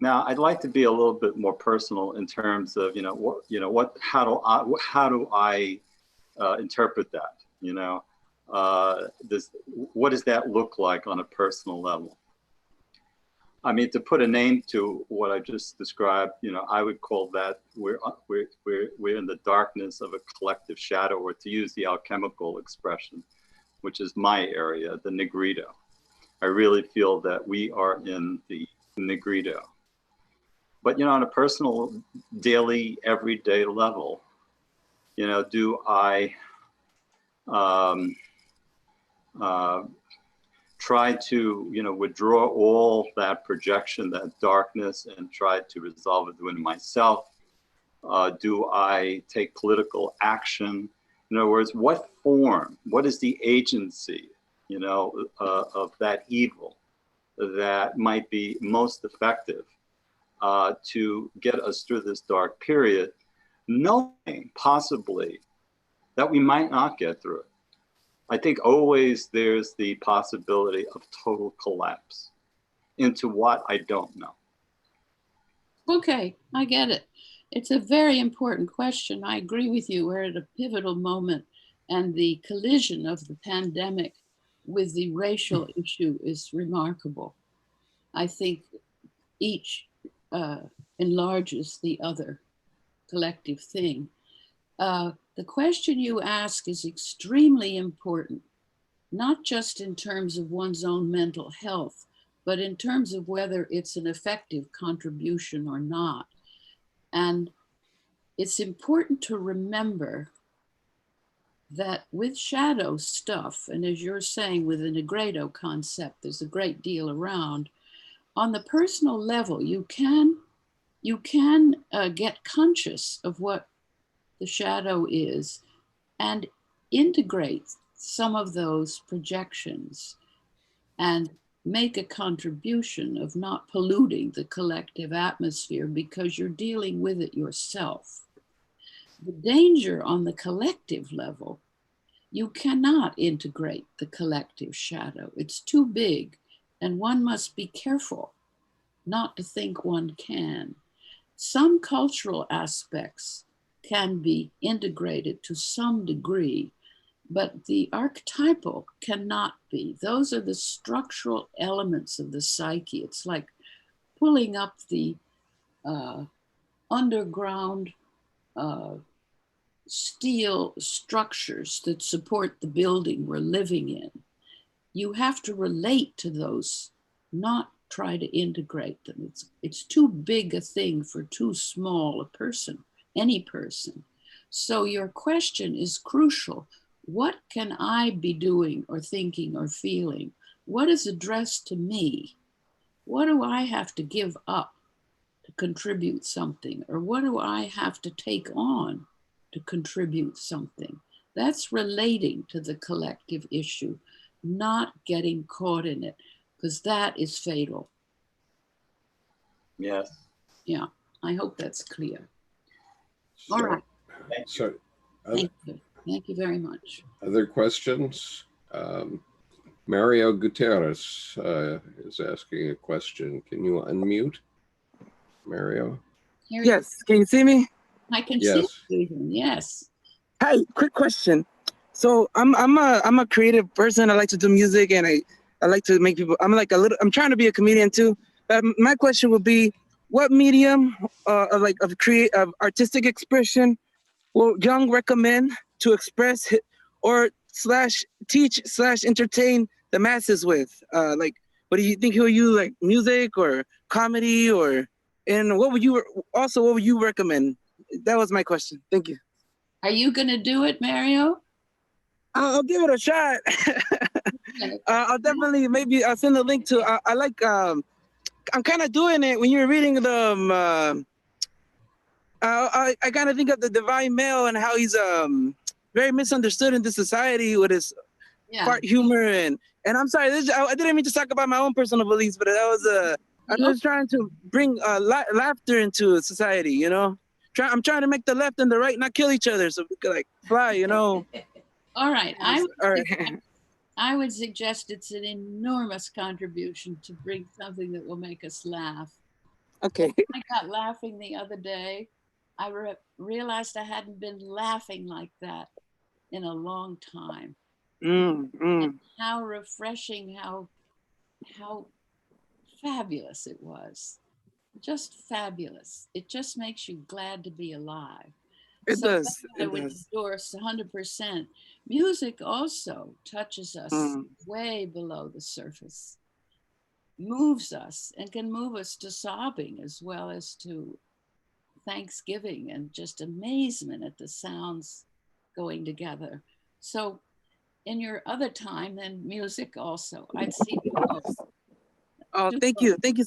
Speaker 5: Now, I'd like to be a little bit more personal in terms of, how do I interpret that? What does that look like on a personal level? I mean, to put a name to what I just described, I would call that we're in the darkness of a collective shadow, or to use the alchemical expression, which is my area, the negrito. I really feel that we are in the negrito. But, on a personal, daily, everyday level, do I try to, withdraw all that projection, that darkness, and try to resolve it within myself? Do I take political action? In other words, what form, what is the agency, of that evil that might be most effective to get us through this dark period, knowing possibly that we might not get through it? I think always there's the possibility of total collapse into what I don't know.
Speaker 2: Okay, I get it. It's a very important question. I agree with you. We're at a pivotal moment, and the collision of the pandemic with the racial issue is remarkable. I think each enlarges the other collective thing. The question you ask is extremely important, not just in terms of one's own mental health, but in terms of whether it's an effective contribution or not. And it's important to remember that with shadow stuff, and as you're saying with the Negredo concept, there's a great deal around. On the personal level, you can get conscious of what the shadow is and integrate some of those projections and make a contribution of not polluting the collective atmosphere because you're dealing with it yourself. The danger on the collective level, you cannot integrate the collective shadow. It's too big, and one must be careful not to think one can. Some cultural aspects can be integrated to some degree, but the archetypal cannot be. Those are the structural elements of the psyche. It's like pulling up the underground steel structures that support the building we're living in. You have to relate to those, not try to integrate them. It's too big a thing for too small a person, any person. So your question is crucial. What can I be doing or thinking or feeling? What is addressed to me? What do I have to give up to contribute something? Or what do I have to take on to contribute something? That's relating to the collective issue, not getting caught in it, because that is fatal.
Speaker 5: Yes.
Speaker 2: Yeah, I hope that's clear. All right.
Speaker 1: So,
Speaker 2: Thank you. Thank you very much.
Speaker 1: other questions? Mario Gutierrez is asking a question. Can you unmute, Mario?
Speaker 6: Yes, can you see me?
Speaker 2: I can
Speaker 1: Yes.
Speaker 2: see you. Yes.
Speaker 6: Hi, quick question. So I'm a creative person. I like to do music, and I like to make people. I'm trying to be a comedian too. But my question would be, what medium of artistic expression will Jung recommend to express or teach / entertain the masses with? What do you think he'll use, like music or comedy, and what would you recommend? That was my question. Thank you.
Speaker 2: Are you going to do it, Mario?
Speaker 6: I'll give it a shot.
Speaker 2: Okay.
Speaker 6: I'll definitely, maybe I'll send a link to, I'm kind of doing it when you're reading the, I kind of think of the divine male and how he's very misunderstood in this society with his fart humor. And I'm sorry, I didn't mean to talk about my own personal beliefs, but that was I'm just trying to bring laughter into society, you know? I'm trying to make the left and the right not kill each other so we could like fly, you know?
Speaker 2: All right.
Speaker 6: All right.
Speaker 2: I would suggest it's an enormous contribution to bring something that will make us laugh.
Speaker 6: Okay.
Speaker 2: I got laughing the other day. I realized I hadn't been laughing like that in a long time. And how refreshing, how fabulous it was. Just fabulous. It just makes you glad to be alive.
Speaker 6: It does.
Speaker 2: I would endorse 100%. Music also touches us way below the surface, moves us, and can move us to sobbing as well as to thanksgiving and just amazement at the sounds going together. So in your other time, then music also. I'd see both.
Speaker 6: Oh, thank you. Thank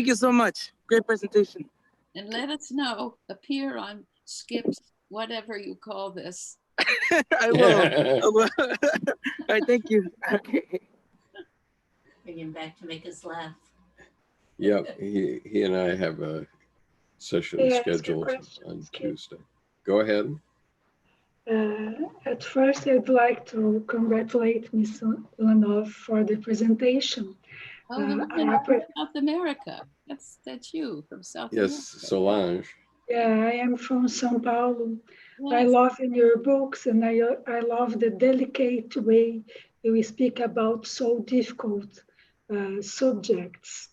Speaker 6: you so much. Great presentation.
Speaker 2: And let us know, appear on Skip's, whatever you call this.
Speaker 6: I will. All right, thank you. Okay.
Speaker 7: Bring him back to make us laugh.
Speaker 1: Yep, he and I have a session scheduled on Tuesday. Go ahead.
Speaker 8: At first, I'd like to congratulate Ms. Ulanov for the presentation.
Speaker 2: Oh, South America. That's you from South America.
Speaker 1: Yes, Solange.
Speaker 8: Yeah, I am from São Paulo.
Speaker 2: Yes.
Speaker 8: I love in your books, and I love the delicate way you speak about so difficult subjects.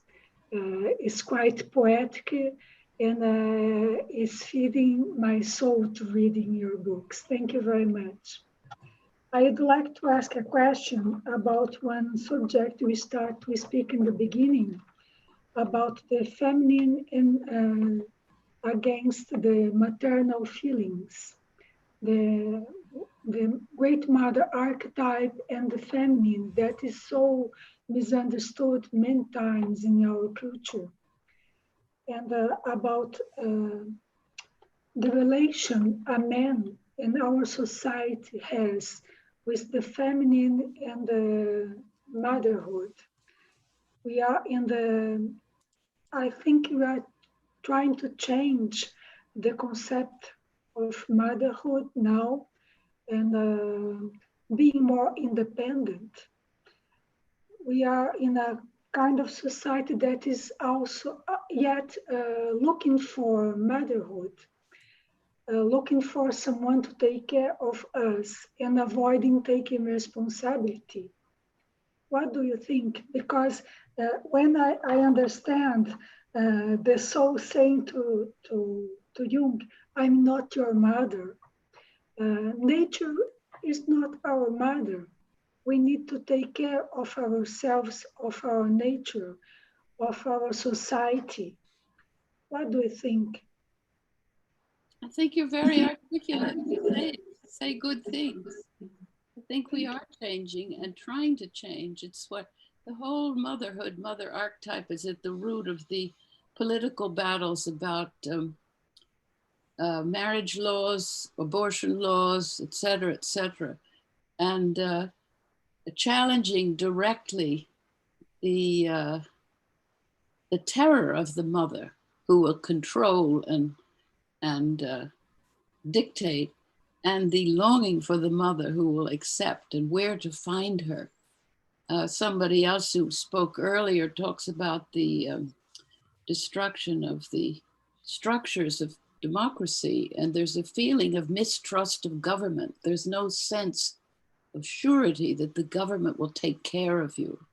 Speaker 8: It's quite poetic, and it's feeding my soul to reading your books. Thank you very much. I'd like to ask a question about one subject we start to speak in the beginning, about the feminine and against the maternal feelings, the great mother archetype and the feminine that is so misunderstood many times in our culture, and about the relation a man in our society has with the feminine and the motherhood. We are I think we are trying to change the concept of motherhood now and being more independent. We are in a kind of society that is also yet looking for motherhood, looking for someone to take care of us and avoiding taking responsibility. What do you think? Because when I understand the soul saying to Jung, I'm not your mother. Nature is not our mother. We need to take care of ourselves, of our nature, of our society. What do you think?
Speaker 2: I think you're very articulate. You say good things. I think we are changing and trying to change. It's what the whole mother archetype is at the root of the political battles about marriage laws, abortion laws, et cetera, and challenging directly the terror of the mother who will control and dictate, and the longing for the mother who will accept and where to find her. Somebody else who spoke earlier talks about the destruction of the structures of democracy, and there's a feeling of mistrust of government. There's no sense of surety that the government will take care of you.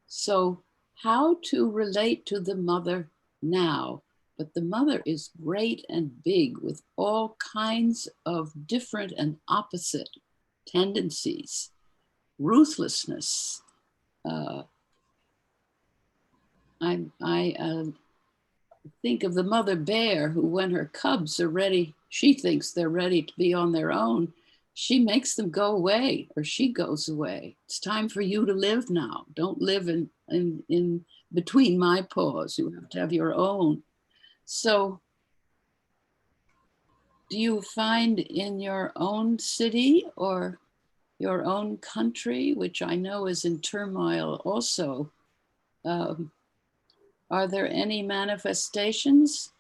Speaker 2: So how to relate to the mother now? But the mother is great and big with all kinds of different and opposite tendencies, ruthlessness. I think of the mother bear who, when her cubs are ready, she thinks they're ready to be on their own, she makes them go away, or she goes away. It's time for you to live now. Don't live in between my paws. You have to have your own. So do you find in your own city or your own country, which I know is in turmoil also, Are there any manifestations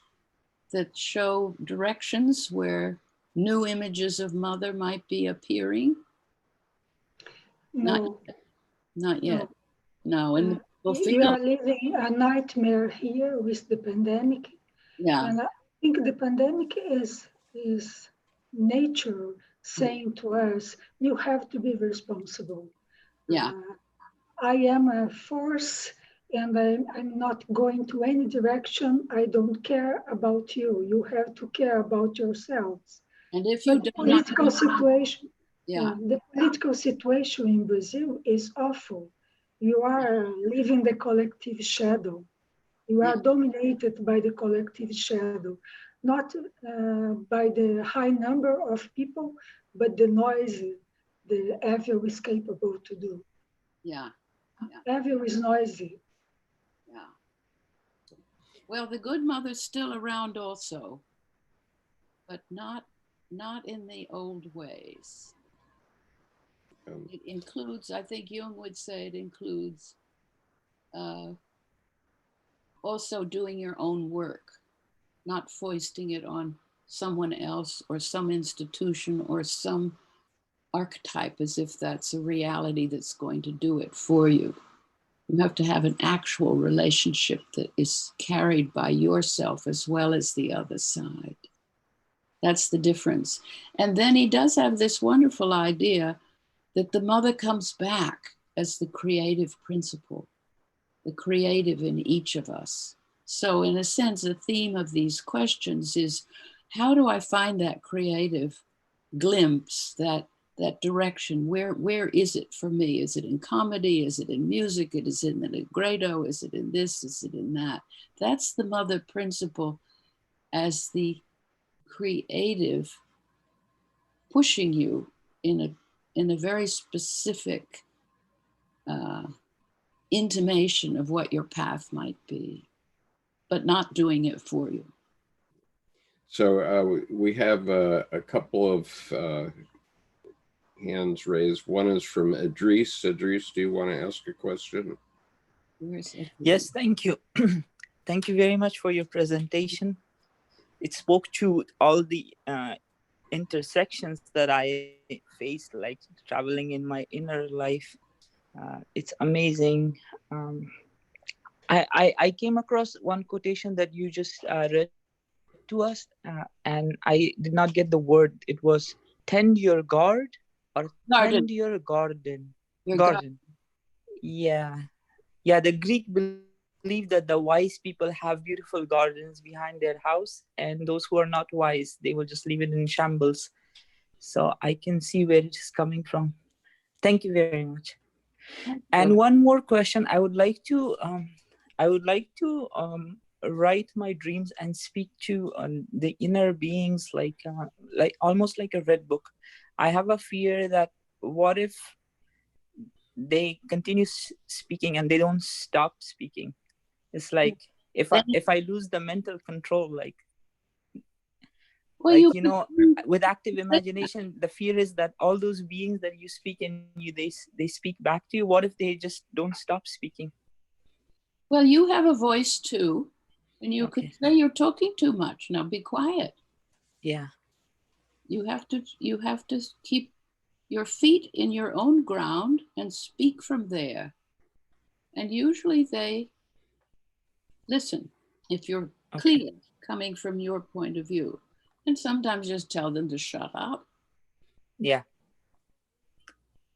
Speaker 2: that show directions where new images of mother might be appearing?
Speaker 8: No,
Speaker 2: Not yet.
Speaker 8: no.
Speaker 2: No, and
Speaker 8: We are living a nightmare here with the pandemic.
Speaker 2: yeah,
Speaker 8: And I think the pandemic is nature saying to us, you have to be responsible.
Speaker 2: yeah,
Speaker 8: I am a force and I'm not going to any direction. I don't care about you. You have to care about yourselves.
Speaker 2: and if you
Speaker 8: But the
Speaker 2: do not,
Speaker 8: political situation,
Speaker 2: yeah,
Speaker 8: the political situation in Brazil is awful. You are living the collective shadow. You are dominated by the collective shadow, not by the high number of people, but the noise the evil is capable to do.
Speaker 2: yeah,
Speaker 8: Evil is noisy.
Speaker 2: yeah. Well, the good mother's still around also, but not in the old ways. It includes, I think Jung would say, it includes also doing your own work, not foisting it on someone else or some institution or some archetype as if that's a reality that's going to do it for you. You have to have an actual relationship that is carried by yourself as well as the other side. That's the difference. And then he does have this wonderful idea that the mother comes back as the creative principle, the creative in each of us. So in a sense, the theme of these questions is, how do I find that creative glimpse, that direction? Where is it for me? Is it in comedy? Is it in music? Is it in the libretto? Is it in this? Is it in that? That's the mother principle as the creative pushing you in a very specific intimation of what your path might be, but not doing it for you.
Speaker 1: So we have a couple of hands raised. One is from Idris. Idris, do you want to ask a question?
Speaker 9: Yes, thank you. Thank you very much for your presentation. It spoke to all the intersections that I faced, like traveling in my inner life. It's amazing. I came across one quotation that you just read to us, and I did not get the word. It was tend your guard or tend your garden. Garden. Yeah. Yeah, the Greek believe that the wise people have beautiful gardens behind their house, and those who are not wise, they will just leave it in shambles. So I can see where it is coming from. Thank you very much. And one more question. I would like to write my dreams and speak to the inner beings, like almost like a red book. I have a fear that what if they continue speaking and they don't stop speaking? It's like if I lose the mental control, with active imagination, the fear is that all those beings that you speak in you, they speak back to you. What if they just don't stop speaking?
Speaker 2: Well, you have a voice too, and you could say you're talking too much. Now be quiet.
Speaker 9: Yeah.
Speaker 2: You have to keep your feet in your own ground and speak from there. And usually they listen if you're clear, coming from your point of view. And sometimes just tell them to shut up.
Speaker 9: Yeah.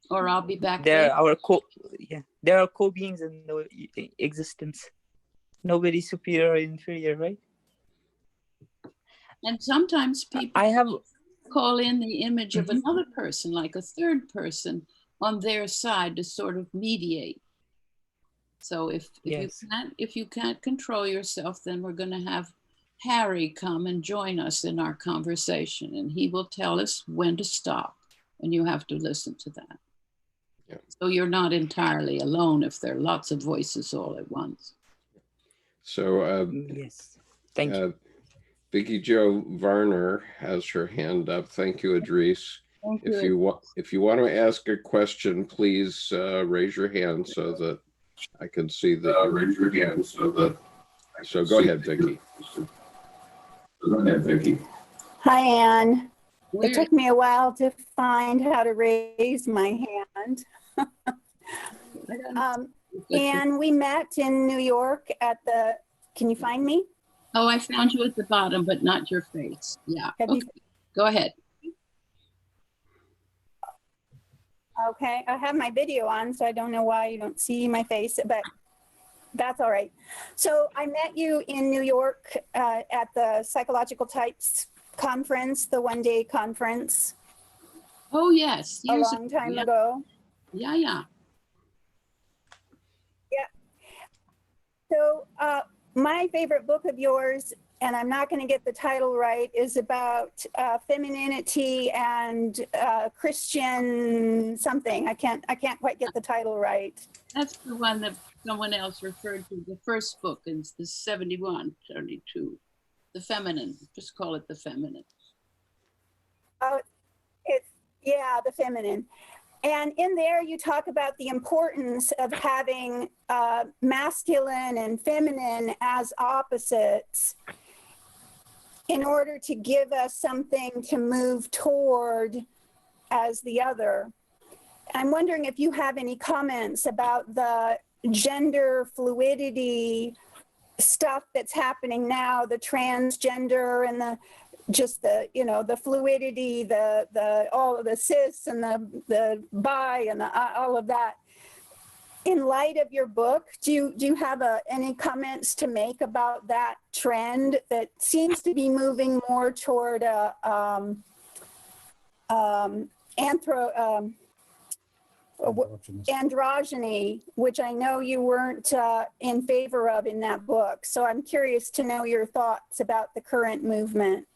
Speaker 2: Or I'll be back
Speaker 9: there are co-beings in the existence. Nobody's superior or inferior, right?
Speaker 2: And sometimes people call in the image of another person, like a third person on their side to sort of mediate. So if you can't control yourself, then we're going to have Harry come and join us in our conversation, and he will tell us when to stop, and you have to listen to that. Yeah. So you're not entirely alone if there are lots of voices all at once.
Speaker 1: So
Speaker 9: yes, thank you.
Speaker 1: Vicky Jo Varner has her hand up. Thank you, Idris.
Speaker 2: Thank
Speaker 1: you. If you want to ask a question, please raise your hand so that I can see that you raise your hand So go ahead, Vicki.
Speaker 10: Hi, Anne.
Speaker 2: Where-
Speaker 10: It took me a while to find how to raise my hand. And we met in New York at the, can you find me?
Speaker 2: Oh, I found you at the bottom, but not your face. Yeah.
Speaker 10: Have
Speaker 2: Okay.
Speaker 10: you-
Speaker 2: Go ahead.
Speaker 10: Okay, I have my video on, so I don't know why you don't see my face, but that's all right. So I met you in New York at the Psychological Types conference, the one-day conference,
Speaker 2: Oh, yes.
Speaker 10: a
Speaker 2: Years
Speaker 10: long
Speaker 2: ago.
Speaker 10: time
Speaker 2: Yeah.
Speaker 10: ago.
Speaker 2: Yeah, yeah.
Speaker 10: So my favorite book of yours, and I'm not going to get the title right, is about femininity and Christian something. I can't quite get the title right.
Speaker 2: That's the one that someone else referred to. The first book in the 71, 72. The Feminine. Just call it The Feminine.
Speaker 10: Yeah, The Feminine. And in there, you talk about the importance of having masculine and feminine as opposites in order to give us something to move toward as the other. I'm wondering if you have any comments about the gender fluidity stuff that's happening now, the transgender and the just the, you know, the fluidity, the all of the cis and the bi and all of that. In light of your book, do you have any comments to make about that trend that seems to be moving more toward androgyny, which I know you weren't in favor of in that book. So I'm curious to know your thoughts about the current movement.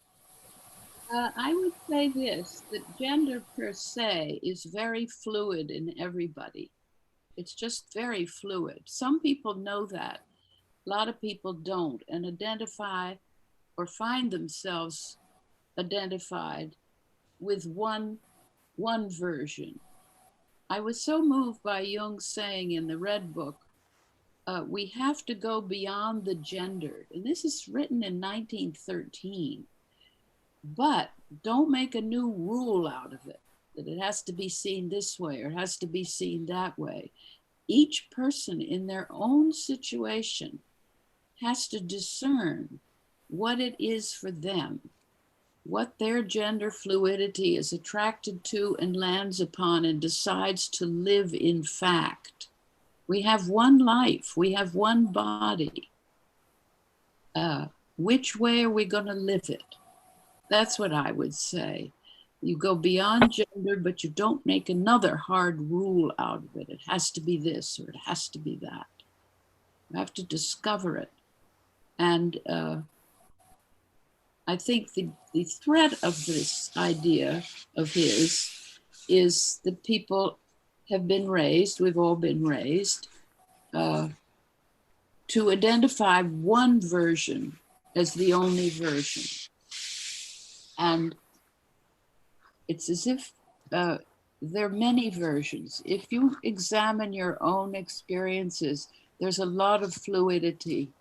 Speaker 2: I would say this, that gender per se is very fluid in everybody. It's just very fluid. Some people know that. A lot of people don't, and identify or find themselves identified with one version. I was so moved by Jung saying in the Red Book, we have to go beyond the gendered. And this is written in 1913. But don't make a new rule out of it, that it has to be seen this way or it has to be seen that way. Each person in their own situation has to discern what it is for them, what their gender fluidity is attracted to and lands upon and decides to live in fact. We have one life, we have one body. Which way are we going to live it? That's what I would say. You go beyond gender, but you don't make another hard rule out of it. It has to be this or it has to be that. You have to discover it. And I think the threat of this idea of his is that people have been raised, we've all been raised, to identify one version as the only version. And it's as if there are many versions. If you examine your own experiences, there's a lot of fluidity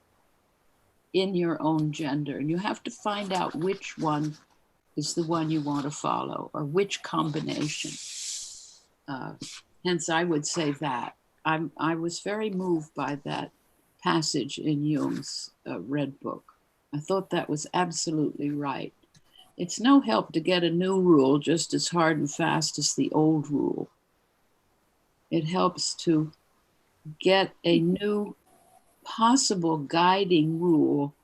Speaker 2: in your own gender, and you have to find out which one is the one you want to follow or which combination. Hence, I would say that. I was very moved by that passage in Jung's Red Book. I thought that was absolutely right. It's no help to get a new rule just as hard and fast as the old rule. It helps to get a new possible guiding rule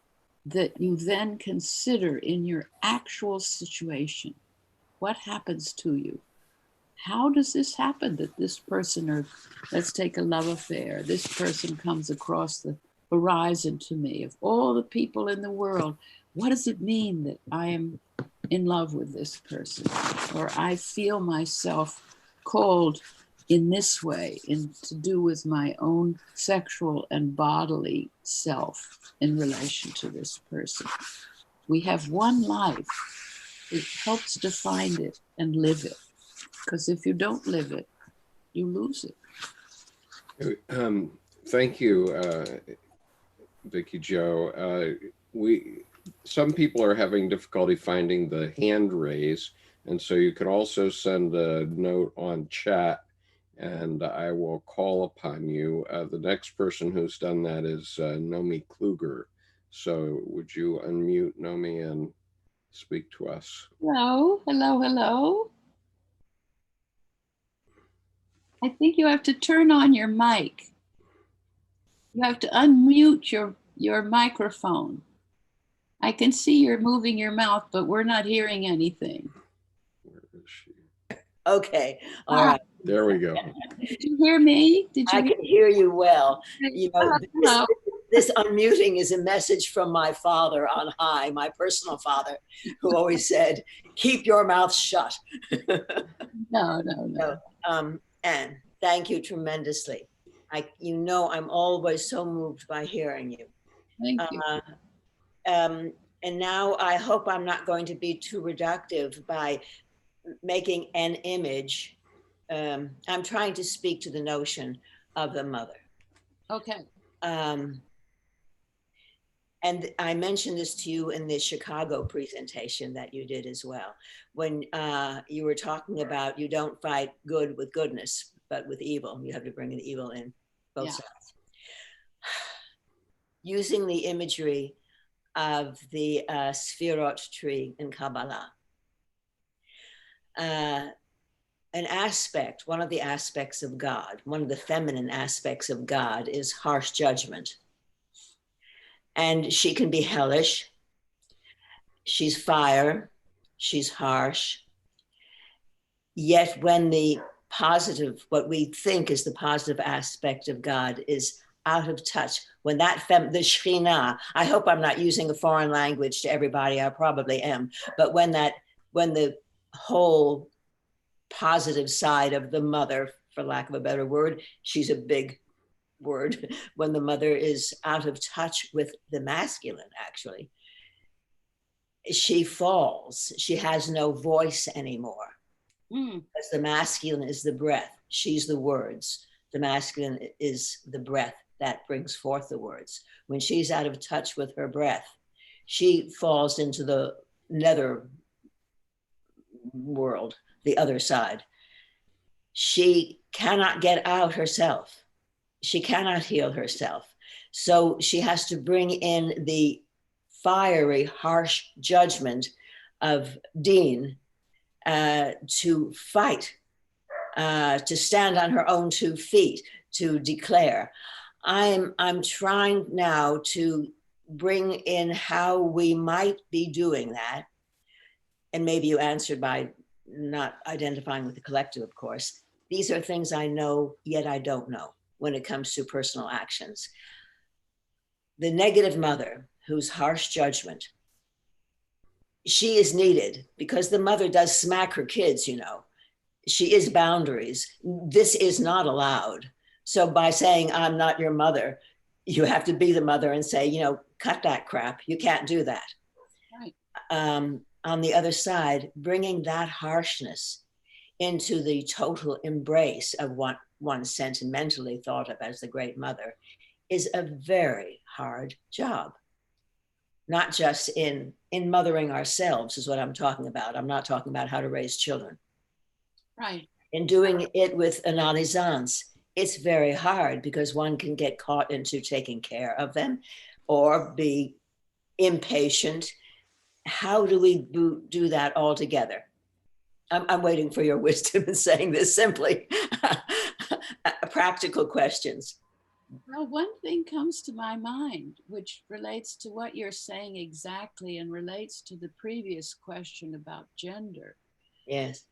Speaker 2: that you then consider in your actual situation. What happens to you? How does this happen that this person, or let's take a love affair, this person comes across the horizon to me? Of all the people in the world, what does it mean that I am in love with this person, or I feel myself called in this way, to do with my own sexual and bodily self in relation to this person? We have one life. It helps to find it and live it, because if you don't live it, you lose it.
Speaker 1: Thank you, Vicky Joe. Some people are having difficulty finding the hand raise, and so you could also send a note on chat, and I will call upon you. The next person who's done that is Nomi Kluger. So would you unmute, Nomi, and speak to us?
Speaker 2: Hello, hello, hello. I think you have to turn on your mic. You have to unmute your microphone. I can see you're moving your mouth, but we're not hearing anything.
Speaker 1: Where is she?
Speaker 11: Okay, all right.
Speaker 1: There we go.
Speaker 2: Did you hear me?
Speaker 11: I can hear you well. You know,
Speaker 2: Hello.
Speaker 11: this unmuting is a message from my father on high, my personal father, who always said, keep your mouth shut.
Speaker 2: No.
Speaker 11: Anne, thank you tremendously. You know, I'm always so moved by hearing you.
Speaker 2: Thank you.
Speaker 11: And now I hope I'm not going to be too reductive by making an image. I'm trying to speak to the notion of the mother.
Speaker 2: Okay.
Speaker 11: And I mentioned this to you in the Chicago presentation that you did as well, when you were talking about you don't fight good with goodness, but with evil. You have to bring the evil in both sides. Using the imagery of the Sphirot tree in Kabbalah. One of the aspects of God, one of the feminine aspects of God is harsh judgment. And she can be hellish. She's fire, she's harsh. Yet when the positive, what we think is the positive aspect of God is out of touch, when that the Shekhinah, I hope I'm not using a foreign language to everybody, I probably am, but when the whole positive side of the mother, for lack of a better word, she's a big word, when the mother is out of touch with the masculine, actually, she falls. She has no voice anymore. Because the masculine is the breath. She's the words. The masculine is the breath that brings forth the words. When she's out of touch with her breath, she falls into the nether world, the other side. She cannot get out herself. She cannot heal herself. So she has to bring in the fiery, harsh judgment of Dean to fight, to stand on her own 2 feet, to declare. I'm trying now to bring in how we might be doing that. And maybe you answered by not identifying with the collective, of course. These are things I know, yet I don't know when it comes to personal actions. The negative mother, whose harsh judgment, she is needed because the mother does smack her kids, you know. She is boundaries. This is not allowed. So by saying, I'm not your mother, you have to be the mother and say, you know, cut that crap. You can't do that.
Speaker 2: Right.
Speaker 11: On the other side, bringing that harshness into the total embrace of what one sentimentally thought of as the great mother is a very hard job. Not just in mothering ourselves is what I'm talking about. I'm not talking about how to raise children.
Speaker 2: Right.
Speaker 11: In doing it with analizance, it's very hard because one can get caught into taking care of them or be impatient. How do we do that all together? I'm waiting for your wisdom in saying this simply. Practical questions.
Speaker 2: Well, one thing comes to my mind, which relates to what you're saying exactly and relates to the previous question about gender.
Speaker 11: Yes.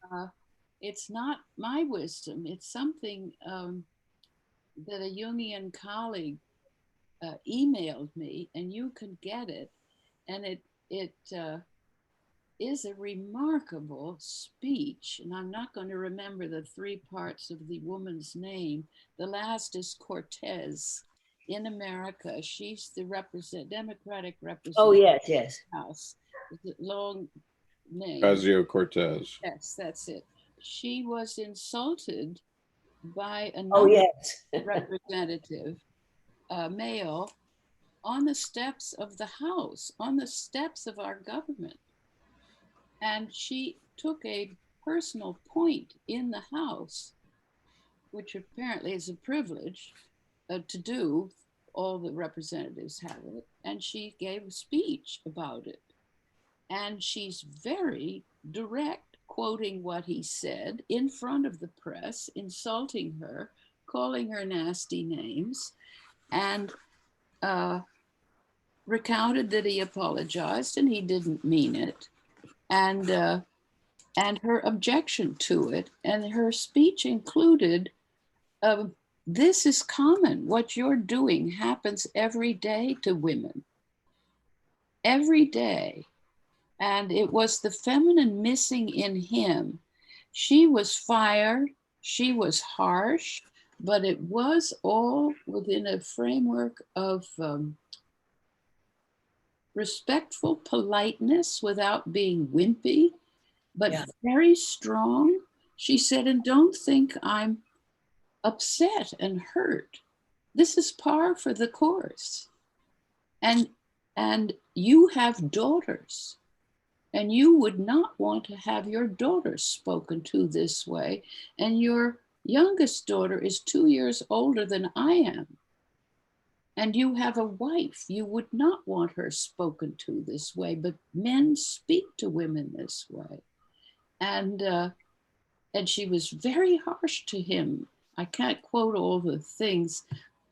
Speaker 2: It's not my wisdom. It's something that a Jungian colleague emailed me, and you can get it. And it is a remarkable speech. And I'm not going to remember the 3 parts of the woman's name. The last is Cortez in America. She's the Democratic representative.
Speaker 11: Oh, yes.
Speaker 2: House. Is it long name?
Speaker 1: Ocasio-Cortez.
Speaker 2: Yes, that's it. She was insulted by another representative, male, on the steps of the House, on the steps of our government. And she took a personal point in the House, which apparently is a privilege to do. All the representatives have it. And she gave a speech about it. And she's very direct, quoting what he said in front of the press, insulting her, calling her nasty names, and recounted that he apologized and he didn't mean it, and her objection to it. And her speech included, this is common. What you're doing happens every day to women, every day. And it was the feminine missing in him. She was fired, she was harsh, but it was all within a framework of respectful politeness without being wimpy, but very strong. She said, and don't think I'm upset and hurt. This is par for the course. And you have daughters. And you would not want to have your daughter spoken to this way. And your youngest daughter is 2 years older than I am. And you have a wife. You would not want her spoken to this way, but men speak to women this way. And she was very harsh to him. I can't quote all the things,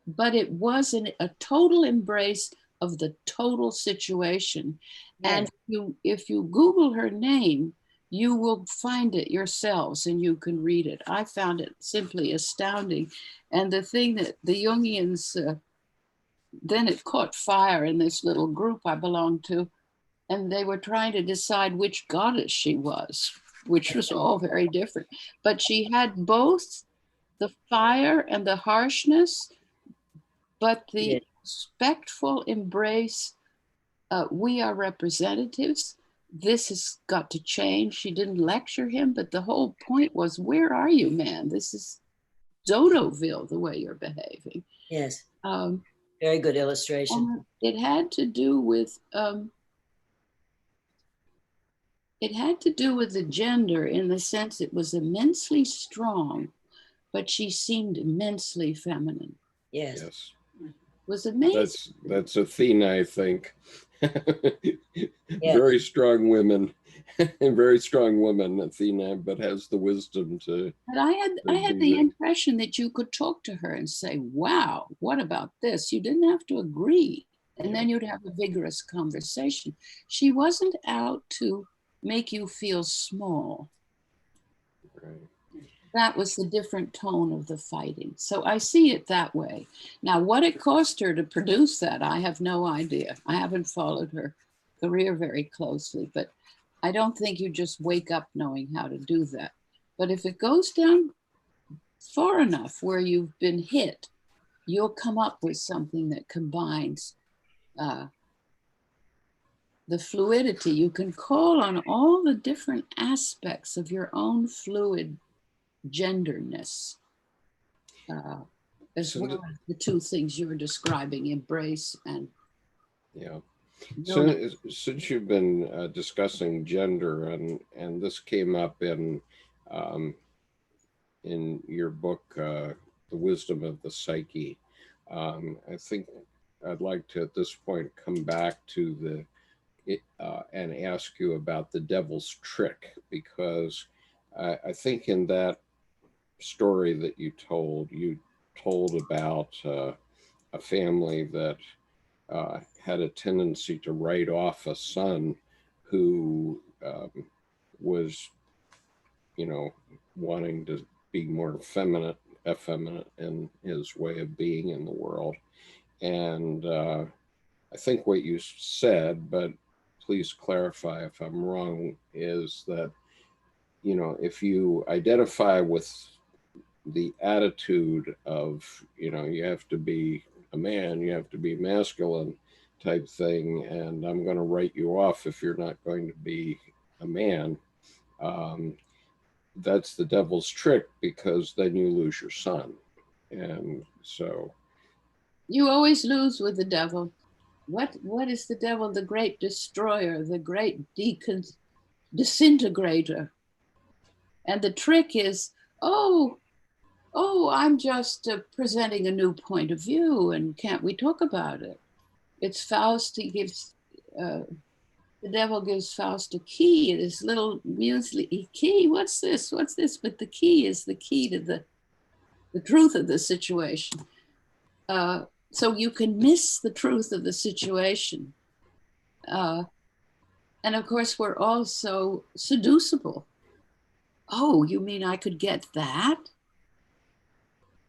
Speaker 2: but it was a total embrace of the total situation. Yes. And if you Google her name, you will find it yourselves and you can read it. I found it simply astounding. And the thing that the Jungians, then it caught fire in this little group I belonged to, and they were trying to decide which goddess she was, which was all very different. But she had both the fire and the harshness, but the respectful embrace. We are representatives. This has got to change. She didn't lecture him, but the whole point was, where are you, man? This is Dodoville, the way you're behaving.
Speaker 11: Yes. Very good illustration.
Speaker 2: It had to do with the gender, in the sense it was immensely strong, but she seemed immensely feminine.
Speaker 11: Yes.
Speaker 1: Yes.
Speaker 2: Was amazing.
Speaker 1: That's Athena, I think. Very strong women, very strong woman, Athena, but has the wisdom to.
Speaker 2: But I had the impression that you could talk to her and say, "Wow, what about this?" You didn't have to agree, and then you'd have a vigorous conversation. She wasn't out to make you feel small.
Speaker 1: Right.
Speaker 2: That was the different tone of the fighting. So I see it that way. Now, what it cost her to produce that, I have no idea. I haven't followed her career very closely, but I don't think you just wake up knowing how to do that. But if it goes down far enough where you've been hit, you'll come up with something that combines the fluidity. You can call on all the different aspects of your own fluid genderness, as well as the two things you were describing, embrace and.
Speaker 1: Yeah. So since you've been discussing gender, and this came up in your book, The Wisdom of the Psyche, I think I'd like to at this point come back to and ask you about the devil's trick, because I think in that story that you told about a family that had a tendency to write off a son who was, wanting to be more effeminate in his way of being in the world. And I think what you said, but please clarify if I'm wrong, is that, if you identify with the attitude of, you have to be a man, you have to be masculine type thing, and I'm going to write you off if you're not going to be a man, that's the devil's trick, because then you lose your son. And so.
Speaker 2: You always lose with the devil. what is the devil? The great destroyer, the great disintegrator. And the trick is, oh, I'm just presenting a new point of view, and can't we talk about it? It's Faust. He gives, the devil gives Faust a key, this little muesli key. What's this? What's this? But the key is the key to the truth of the situation. So you can miss the truth of the situation. And of course, we're also seducible. Oh, you mean I could get that?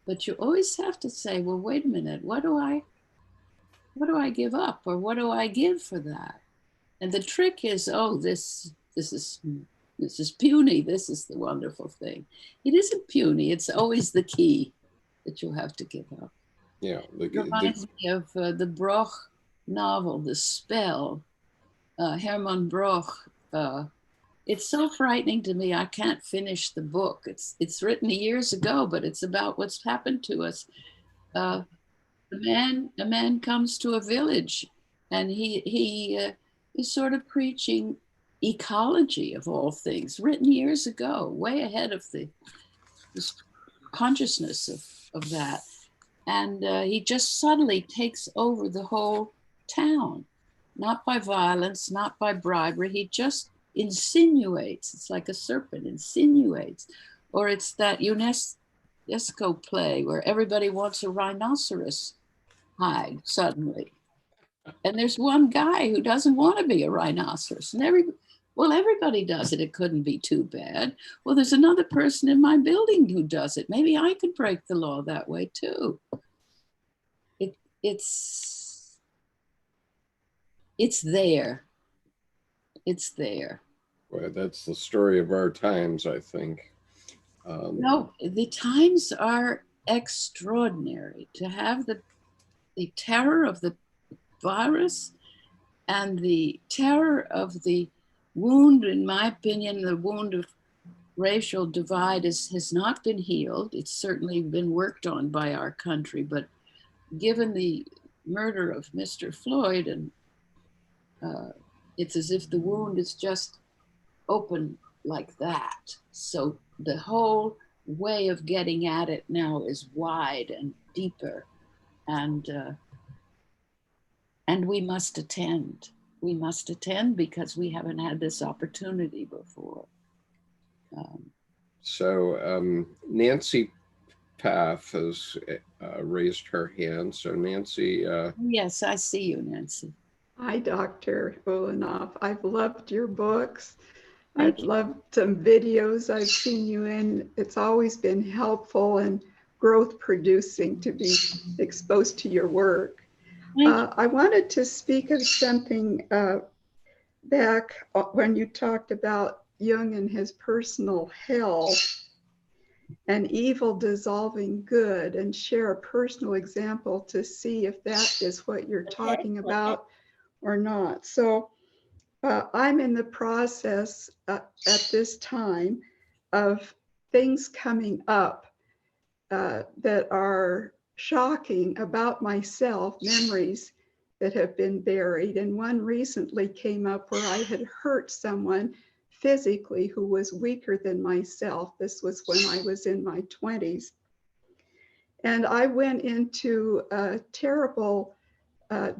Speaker 2: But you always have to say, well, wait a minute, what do I give up, or what do I give for that? And the trick is, oh, this is puny. This is the wonderful thing. It isn't puny. It's always the key that you have to give up.
Speaker 1: Yeah.
Speaker 2: It reminds me of the Broch novel, The Spell, Hermann Broch. It's so frightening to me. I can't finish the book. It's written years ago, but it's about what's happened to us. A man comes to a village, and he is sort of preaching ecology of all things, written years ago, way ahead of the consciousness of that. And he just suddenly takes over the whole town, not by violence, not by bribery. He just insinuates. It's like a serpent, insinuates. Or it's that UNESCO play where everybody wants a rhinoceros hide suddenly. And there's one guy who doesn't want to be a rhinoceros. And everybody does it. It couldn't be too bad. Well, there's another person in my building who does it. Maybe I could break the law that way too. It's there. It's there.
Speaker 1: Well, that's the story of our times, I think.
Speaker 2: No, the times are extraordinary. To have the terror of the virus and the terror of the wound, in my opinion, the wound of racial divide has not been healed. It's certainly been worked on by our country, but given the murder of Mr. Floyd, and it's as if the wound is just open like that. So the whole way of getting at it now is wide and deeper, and we must attend. We must attend because we haven't had this opportunity before.
Speaker 1: Nancy Paff has raised her hand. So Nancy.
Speaker 2: Yes, I see you, Nancy.
Speaker 12: Hi, Dr. Ulanov. I've loved your books. I've loved some videos I've seen you in. It's always been helpful and growth producing to be exposed to your work. I wanted to speak of something back when you talked about Jung and his personal hell and evil dissolving good, and share a personal example to see if that is what you're talking about or not. So I'm in the process at this time of things coming up that are shocking about myself, memories that have been buried. And one recently came up where I had hurt someone physically who was weaker than myself. This was when I was in my 20s. And I went into a terrible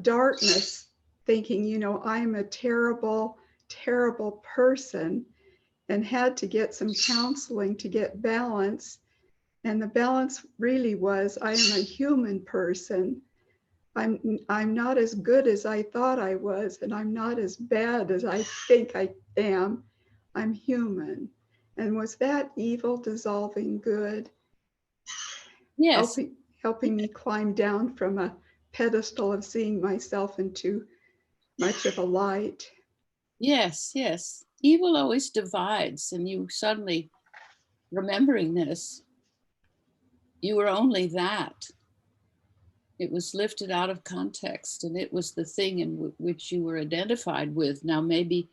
Speaker 12: darkness, thinking, you know, I'm a terrible, terrible person, and had to get some counseling to get balance. And the balance really was, I am a human person. I'm not as good as I thought I was, and I'm not as bad as I think I am. I'm human. And was that evil dissolving good?
Speaker 2: Yes.
Speaker 12: Helping me climb down from a pedestal of seeing myself into much of a light.
Speaker 2: Yes, yes. Evil always divides, and you suddenly, remembering this, you were only that. It was lifted out of context, and it was the thing in which you were identified with. Now, maybe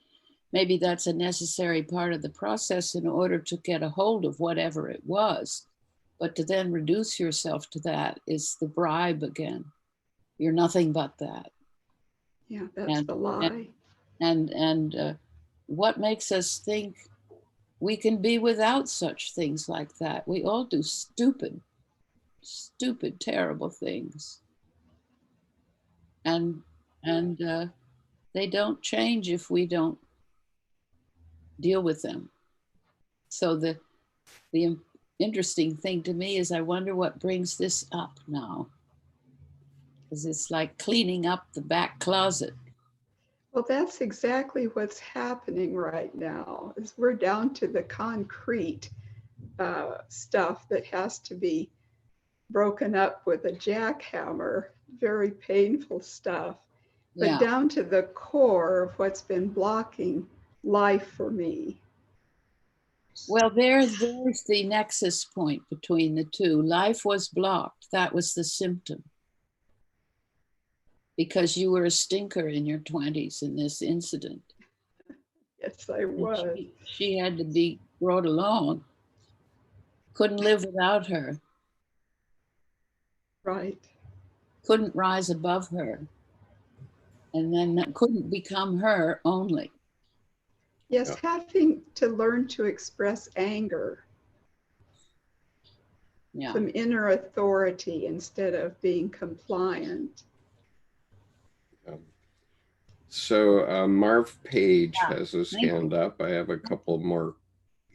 Speaker 2: that's a necessary part of the process in order to get a hold of whatever it was. But to then reduce yourself to that is the bribe again. You're nothing but that.
Speaker 12: Yeah, that's
Speaker 2: And
Speaker 12: the lie.
Speaker 2: and what makes us think we can be without such things like that? We all do stupid, terrible things, and they don't change if we don't deal with them. So the interesting thing to me is I wonder what brings this up now, because it's like cleaning up the back closet.
Speaker 12: Well, that's exactly what's happening right now, is we're down to the concrete stuff that has to be broken up with a jackhammer, very painful stuff, but
Speaker 2: Yeah.
Speaker 12: down to the core of what's been blocking life for me.
Speaker 2: Well, there's the nexus point between the two. Life was blocked. That was the symptom. Because you were a stinker in your 20s in this incident.
Speaker 12: Yes, I was.
Speaker 2: She had to be brought along. Couldn't live without her.
Speaker 12: Right.
Speaker 2: Couldn't rise above her. And then couldn't become her only.
Speaker 12: Yes, having to learn to express anger.
Speaker 2: Yeah.
Speaker 12: Some inner authority instead of being compliant.
Speaker 1: So Marv Page has his hand up. I have a couple more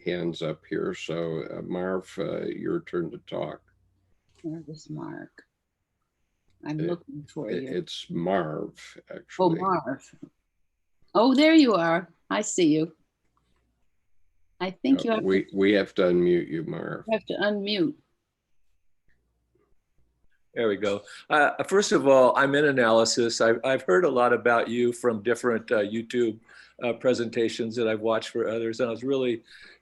Speaker 1: hands up here. So Marv, your turn to talk.
Speaker 2: Where is Mark? I'm looking for you.
Speaker 1: It's Marv, actually.
Speaker 2: Oh, Marv. Oh, there you are. I see you. I think you have
Speaker 1: we have to unmute you, Marv.
Speaker 2: You have to unmute.
Speaker 13: There we go. First of all, I'm in analysis. I've heard a lot about you from different YouTube presentations that I've watched for others. And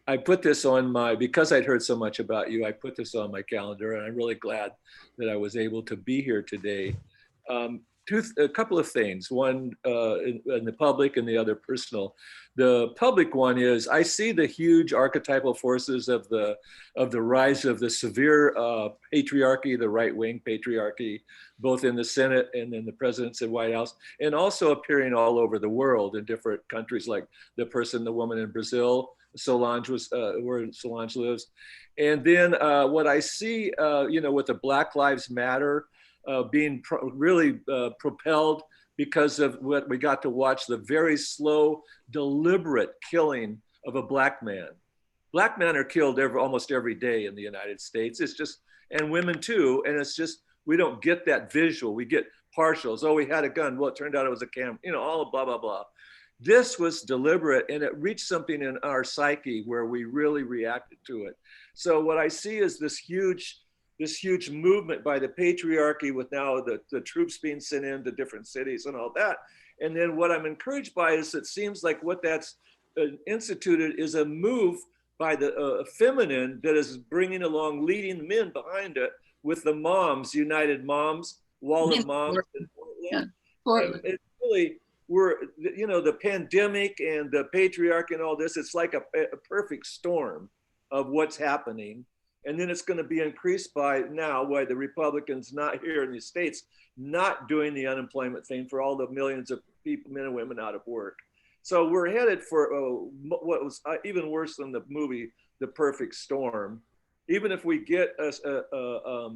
Speaker 13: I put this on because I'd heard so much about you, I put this on my calendar, and I'm really glad that I was able to be here today. A couple of things, one in the public and the other personal. The public one is I see the huge archetypal forces of the rise of the severe patriarchy, the right-wing patriarchy, both in the Senate and in the presidency and White House, and also appearing all over the world in different countries, like the woman in Brazil, Solange where Solange lives. And then what I see, with the Black Lives Matter, being really propelled because of what we got to watch, the very slow, deliberate killing of a black man. Black men are killed almost every day in the United States. It's just, and women too. And it's just, we don't get that visual. We get partials. Oh, we had a gun. Well, it turned out it was a camera, all blah, blah, blah. This was deliberate, and it reached something in our psyche where we really reacted to it. So what I see is this huge movement by the patriarchy, with now the troops being sent into different cities and all that. And then what I'm encouraged by is it seems like what that's instituted is a move by the feminine that is bringing along, leading men behind it with the moms, United Moms, Wall of Moms. And it's really, the pandemic and the patriarchy and all this, it's like a perfect storm of what's happening. And then it's going to be increased by the Republicans not here in the States, not doing the unemployment thing for all the millions of people, men and women out of work. So we're headed for what was even worse than the movie, The Perfect Storm. Even if we get a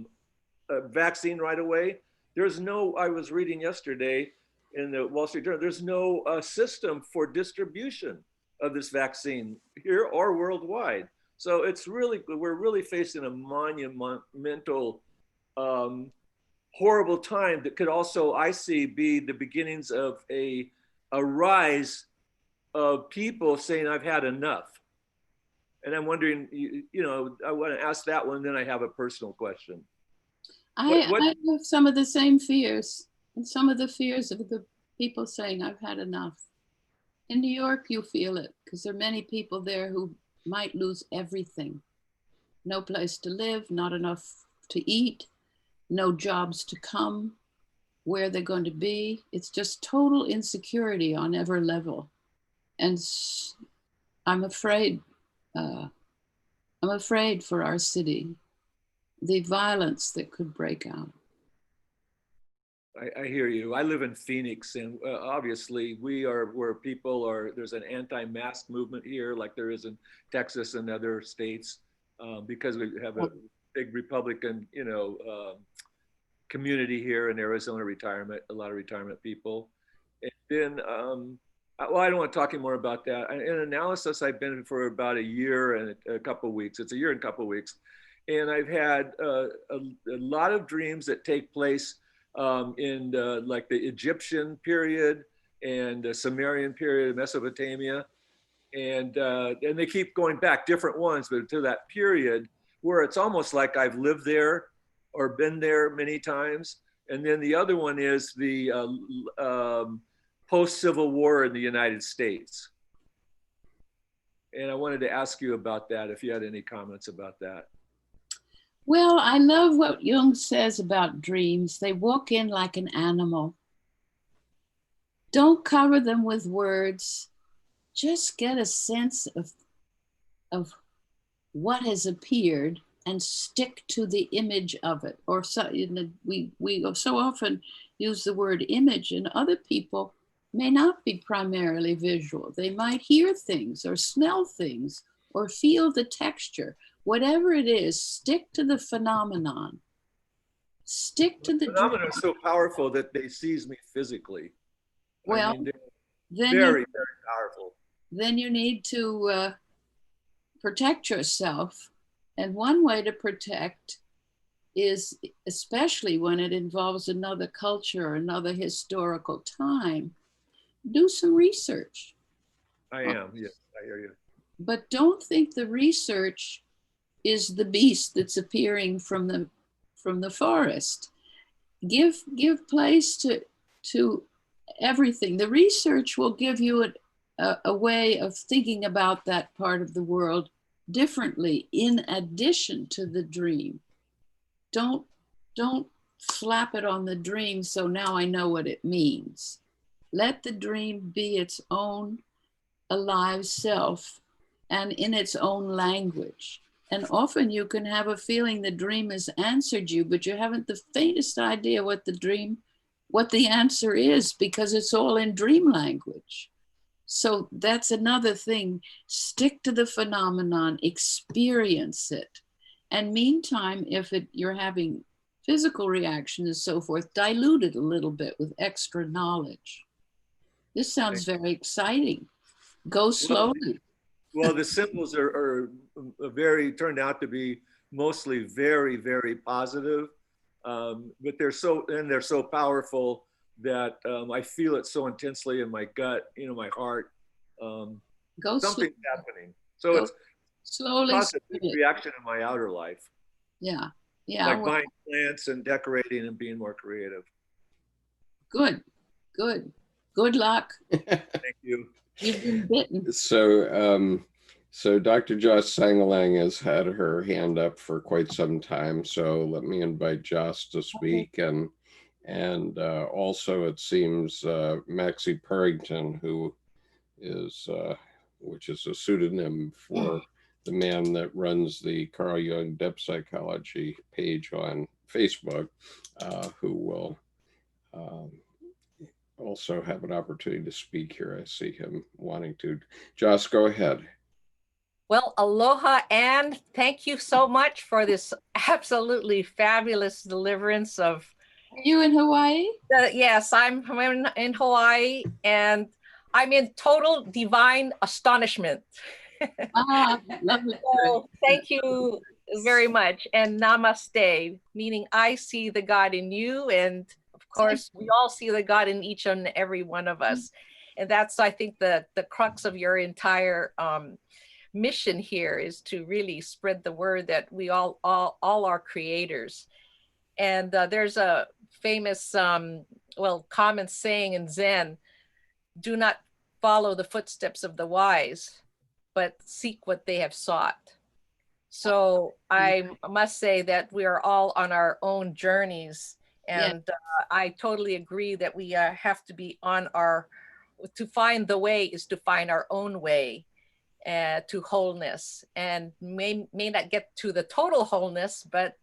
Speaker 13: vaccine right away, I was reading yesterday in the Wall Street Journal, there's no system for distribution of this vaccine here or worldwide. So we're really facing a monumental, horrible time that could also, I see, be the beginnings of a rise of people saying, I've had enough. And I'm wondering, I want to ask that one, then I have a personal question.
Speaker 2: I have some of the same fears, and some of the fears of the people saying, I've had enough. In New York, you feel it, because there are many people there who might lose everything. No place to live, not enough to eat, no jobs to come, where they're going to be. It's just total insecurity on every level. And I'm afraid for our city, the violence that could break out.
Speaker 13: I hear you. I live in Phoenix, and obviously we are where people are. There's an anti-mask movement here, like there is in Texas and other states, because we have a big Republican, community here in Arizona. Retirement, a lot of retirement people, and then. Well, I don't want to talk anymore about that. In analysis, I've been for about a year and a couple of weeks. It's a year and a couple of weeks, and I've had a lot of dreams that take place in like the Egyptian period and the Sumerian period, Mesopotamia, and they keep going back, different ones, but to that period where it's almost like I've lived there or been there many times. And then the other one is the post-Civil War in the United States. And I wanted to ask you about that, if you had any comments about that.
Speaker 2: Well, I love what Jung says about dreams. They walk in like an animal. Don't cover them with words. Just get a sense of what has appeared and stick to the image of it. Or so, we so often use the word image, and other people may not be primarily visual. They might hear things or smell things or feel the texture. Whatever it is, stick to the phenomenon. Stick to the
Speaker 13: phenomenon is so powerful that they seize me physically.
Speaker 2: Well,
Speaker 13: I mean,
Speaker 2: then
Speaker 13: very powerful.
Speaker 2: Then you need to protect yourself. And one way to protect is, especially when it involves another culture or another historical time, do some research.
Speaker 13: I am, yes, I hear you.
Speaker 2: But don't think the research is the beast that's appearing from the forest. Give place to everything. The research will give you a way of thinking about that part of the world differently in addition to the dream. Don't slap it on the dream, so now I know what it means. Let the dream be its own alive self and in its own language. And often you can have a feeling the dream has answered you, but you haven't the faintest idea what the answer is, because it's all in dream language. So that's another thing. Stick to the phenomenon, experience it. And meantime, if you're having physical reaction and so forth, dilute it a little bit with extra knowledge. This sounds very exciting. Go slowly.
Speaker 13: Well, the symbols are turned out to be mostly very, very positive, but they're so powerful that I feel it so intensely in my gut, my heart. Something's happening. So it's
Speaker 2: slowly
Speaker 13: positive reaction in my outer life.
Speaker 2: Yeah.
Speaker 13: Like buying plants and decorating and being more creative.
Speaker 2: Good luck.
Speaker 13: Thank you.
Speaker 2: You've been bitten.
Speaker 1: So Dr. Joss Sangalang has had her hand up for quite some time. So let me invite Joss to speak. And also it seems Maxie Purrington, who is, which is a pseudonym for the man that runs the Carl Jung Depth Psychology page on Facebook, who will also have an opportunity to speak here. I see him wanting to. Joss, go ahead.
Speaker 14: Well, aloha, and thank you so much for this absolutely fabulous deliverance of.
Speaker 2: Are you in Hawaii?
Speaker 14: Yes, I'm in Hawaii, and I'm in total divine astonishment.
Speaker 2: Lovely.
Speaker 14: So thank you very much, and namaste, meaning I see the God in you, and of course we all see the God in each and every one of us. And that's, I think, the crux of your entire mission here, is to really spread the word that we all are creators. And there's a famous common saying in Zen: do not follow the footsteps of the wise, but seek what they have sought. So I must say that we are all on our own journeys, and I totally agree that we have to be on to find the way is to find our own way to wholeness, and may not get to the total wholeness, but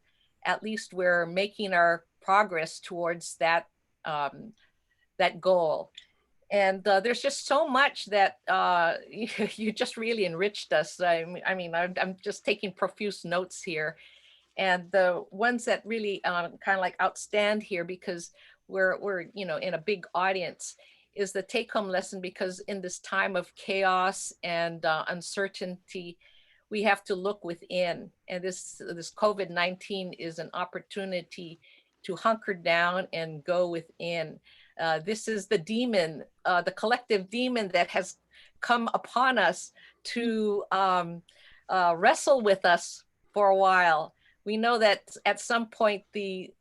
Speaker 14: at least we're making our progress towards that that goal. And there's just so much that you just really enriched us. I mean, I'm just taking profuse notes here. And the ones that really kind of like outstand here, because we're in a big audience, is the take-home lesson, because in this time of chaos and uncertainty, we have to look within. And this COVID-19 is an opportunity to hunker down and go within. This is the demon, the collective demon that has come upon us to wrestle with us for a while. We know that at some point the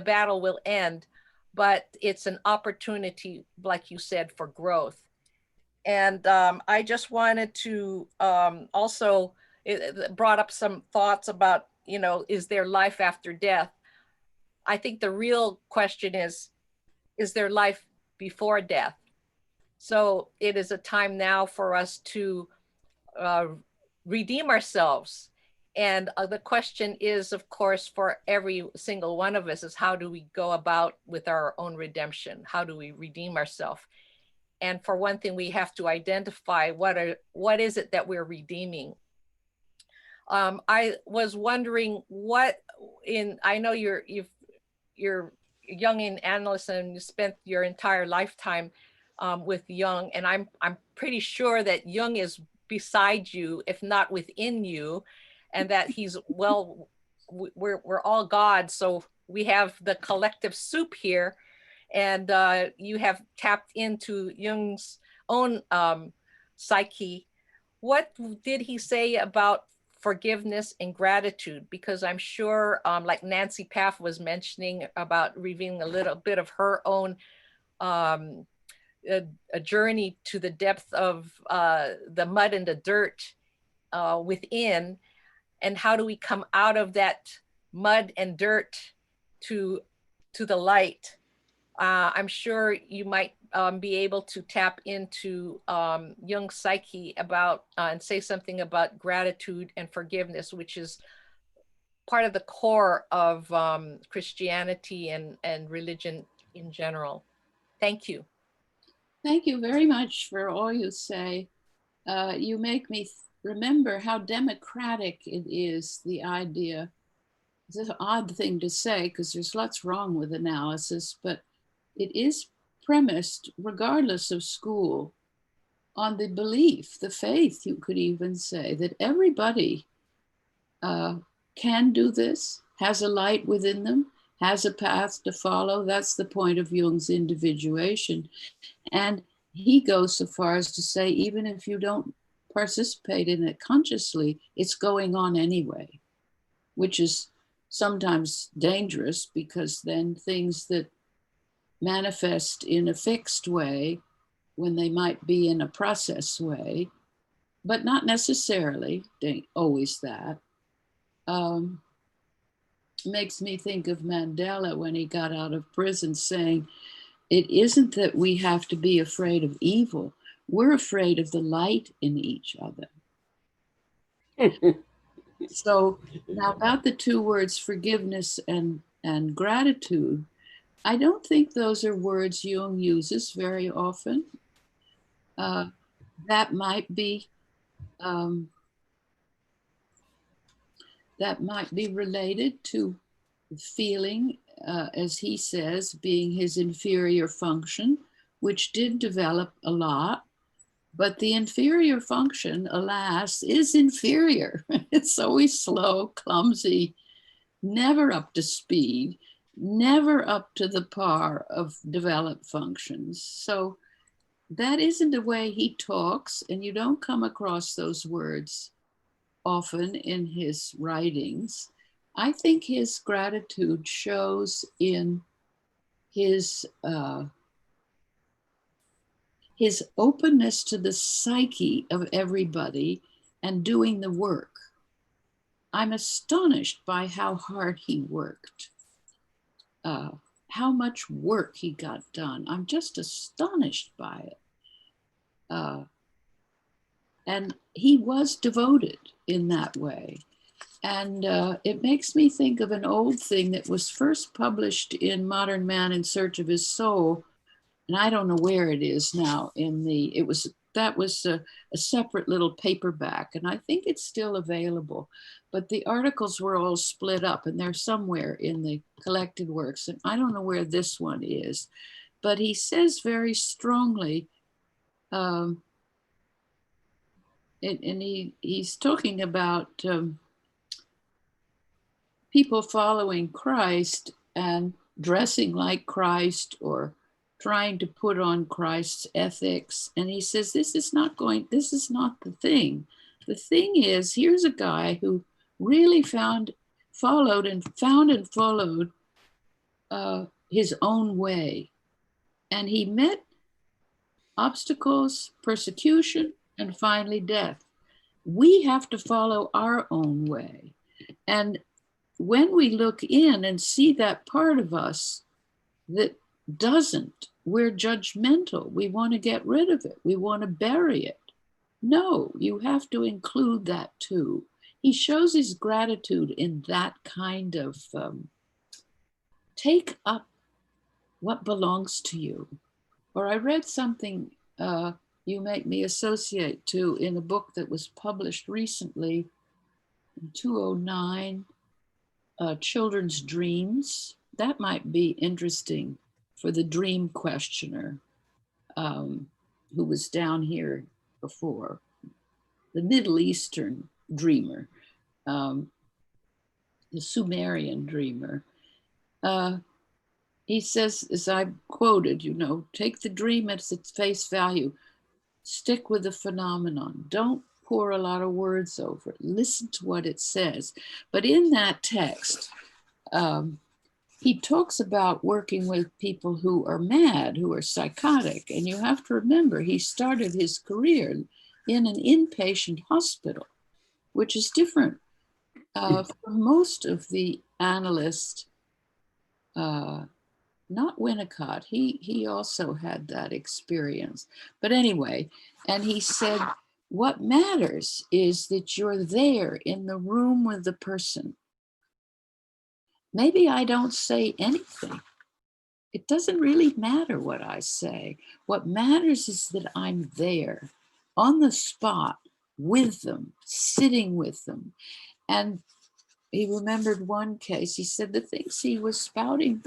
Speaker 14: battle will end, but it's an opportunity, like you said, for growth. And I just wanted to also, it brought up some thoughts about, is there life after death? I think the real question is there life before death? So it is a time now for us to redeem ourselves. And the question is, of course, for every single one of us, is how do we go about with our own redemption? How do we redeem ourselves? And for one thing, we have to identify what is it that we're redeeming. I was wondering I know you're Jungian analyst and you spent your entire lifetime with Jung, and I'm pretty sure that Jung is beside you, if not within you, and that he's, well, we're all God, so we have the collective soup here, and you have tapped into Jung's own psyche. What did he say about forgiveness and gratitude? Because I'm sure, like Nancy Paff was mentioning about revealing a little bit of her own a journey to the depth of the mud and the dirt within, and how do we come out of that mud and dirt to the light? I'm sure you might be able to tap into Jung's psyche about and say something about gratitude and forgiveness, which is part of the core of Christianity and religion in general. Thank you.
Speaker 2: Thank you very much for all you say. You make me remember how democratic it is, the idea. It's an odd thing to say because there's lots wrong with analysis, but it is premised, regardless of school, on the belief, the faith, you could even say, that everybody can do this, has a light within them, has a path to follow. That's the point of Jung's individuation. And he goes so far as to say, even if you don't participate in it consciously, it's going on anyway, which is sometimes dangerous, because then things that manifest in a fixed way when they might be in a process way, but not necessarily always that, makes me think of Mandela when he got out of prison saying, it isn't that we have to be afraid of evil, we're afraid of the light in each other. So now about the two words, forgiveness and gratitude, I don't think those are words Jung uses very often. That might be related to feeling, as he says, being his inferior function, which did develop a lot. But the inferior function, alas, is inferior. It's always slow, clumsy, never up to speed, never up to the par of developed functions. So that isn't the way he talks, and you don't come across those words often in his writings. I think his gratitude shows in his openness to the psyche of everybody and doing the work. I'm astonished by how hard he worked, how much work he got done. I'm just astonished by it. And he was devoted in that way. And it makes me think of an old thing that was first published in Modern Man in Search of His Soul. And I don't know where it is now that was a separate little paperback, and I think it's still available. But the articles were all split up, and they're somewhere in the collected works. And I don't know where this one is, but he says very strongly, and he's talking about people following Christ and dressing like Christ or trying to put on Christ's ethics. And he says, this is not the thing. The thing is, here's a guy who really followed his own way. And he met obstacles, persecution, and finally death. We have to follow our own way. And when we look in and see that part of us that doesn't, we're judgmental. We want to get rid of it. We want to bury it. No, you have to include that too. He shows his gratitude in that kind of take up what belongs to you. Or I read something you make me associate to in a book that was published recently in 2009, Children's Dreams. That might be interesting for the dream questioner who was down here before, the Middle Eastern dreamer, the Sumerian dreamer. He says, as I quoted, take the dream at its face value, stick with the phenomenon. Don't pour a lot of words over it. Listen to what it says. But in that text, he talks about working with people who are mad, who are psychotic. And you have to remember, he started his career in an inpatient hospital, which is different from most of the analysts. Not Winnicott, he also had that experience. But anyway, and he said, what matters is that you're there in the room with the person. Maybe I don't say anything. It doesn't really matter what I say. What matters is that I'm there on the spot with them, sitting with them. And he remembered one case. He said the things he was spouting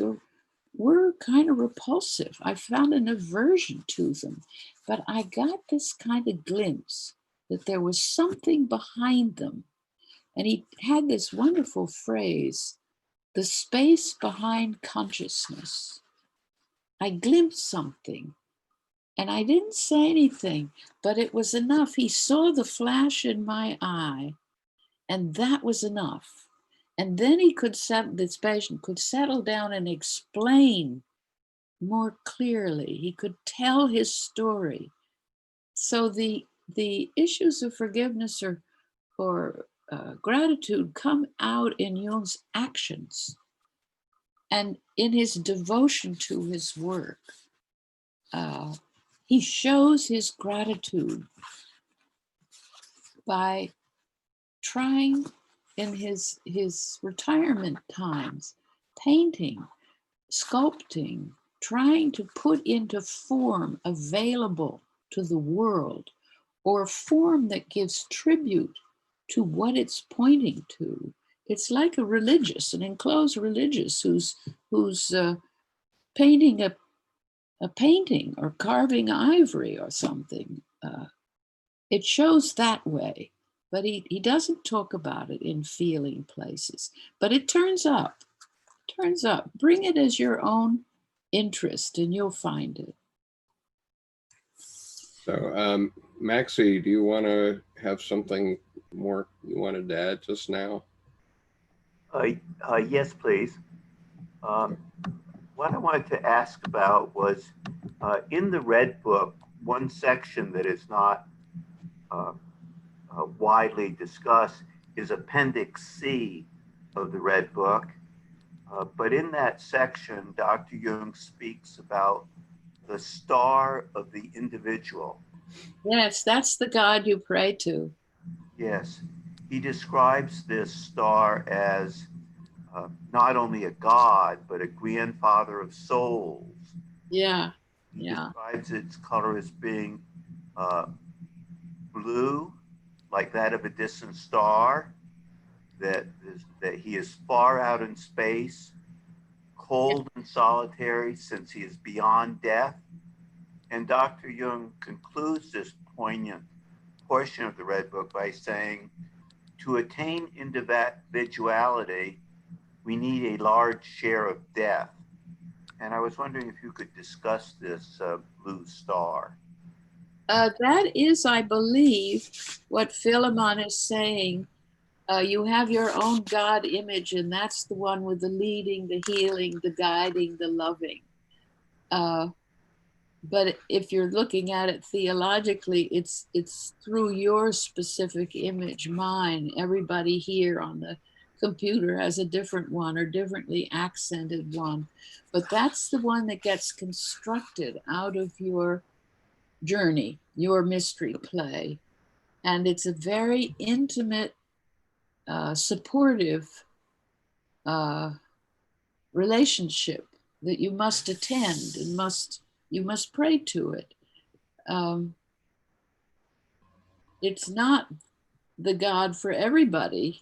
Speaker 2: were kind of repulsive. I found an aversion to them, but I got this kind of glimpse that there was something behind them. And he had this wonderful phrase, the space behind consciousness. I glimpsed something and I didn't say anything, but it was enough. He saw the flash in my eye and that was enough. And then this patient could settle down and explain more clearly. He could tell his story. So the issues of forgiveness or gratitude come out in Jung's actions and in his devotion to his work. He shows his gratitude by trying in his retirement times, painting, sculpting, trying to put into form available to the world, or form that gives tribute to what it's pointing to. It's like an enclosed religious who's painting a painting or carving ivory or something. It shows that way, but he doesn't talk about it in feeling places. But it turns up. Bring it as your own interest and you'll find it.
Speaker 1: So, Maxie, do you want to have something more you wanted to add just now?
Speaker 3: Yes, please. What I wanted to ask about was in the Red Book, one section that is not widely discussed is Appendix C of the Red Book. But in that section, Dr. Jung speaks about the star of the individual.
Speaker 2: Yes, that's the God you pray to.
Speaker 3: Yes. he describes this star as not only a god, but a grandfather of souls.
Speaker 2: Yeah.
Speaker 3: He
Speaker 2: Yeah.
Speaker 3: describes its color as being blue, like that of a distant star, that he is far out in space, cold and solitary since he is beyond death. And Dr. Jung concludes this poignant portion of the Red Book by saying, to attain individuality, we need a large share of death. And I was wondering if you could discuss this blue star.
Speaker 2: That is, I believe, what Philemon is saying. You have your own God image, and that's the one with the leading, the healing, the guiding, the loving. But if you're looking at it theologically, it's through your specific image, mine. Everybody here on the computer has a different one or differently accented one. But that's the one that gets constructed out of your journey, your mystery play. And it's a very intimate, supportive relationship that you must attend and you must pray to it. It's not the God for everybody.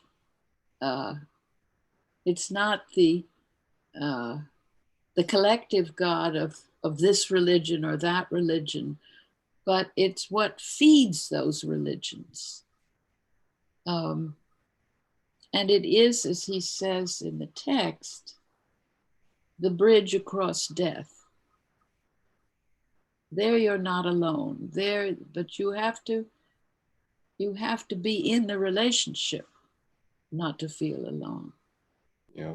Speaker 2: It's not the collective God of this religion or that religion, but it's what feeds those religions. And it is, as he says in the text, the bridge across death. There you're not alone. There, but you have to be in the relationship not to feel alone.
Speaker 1: Yeah.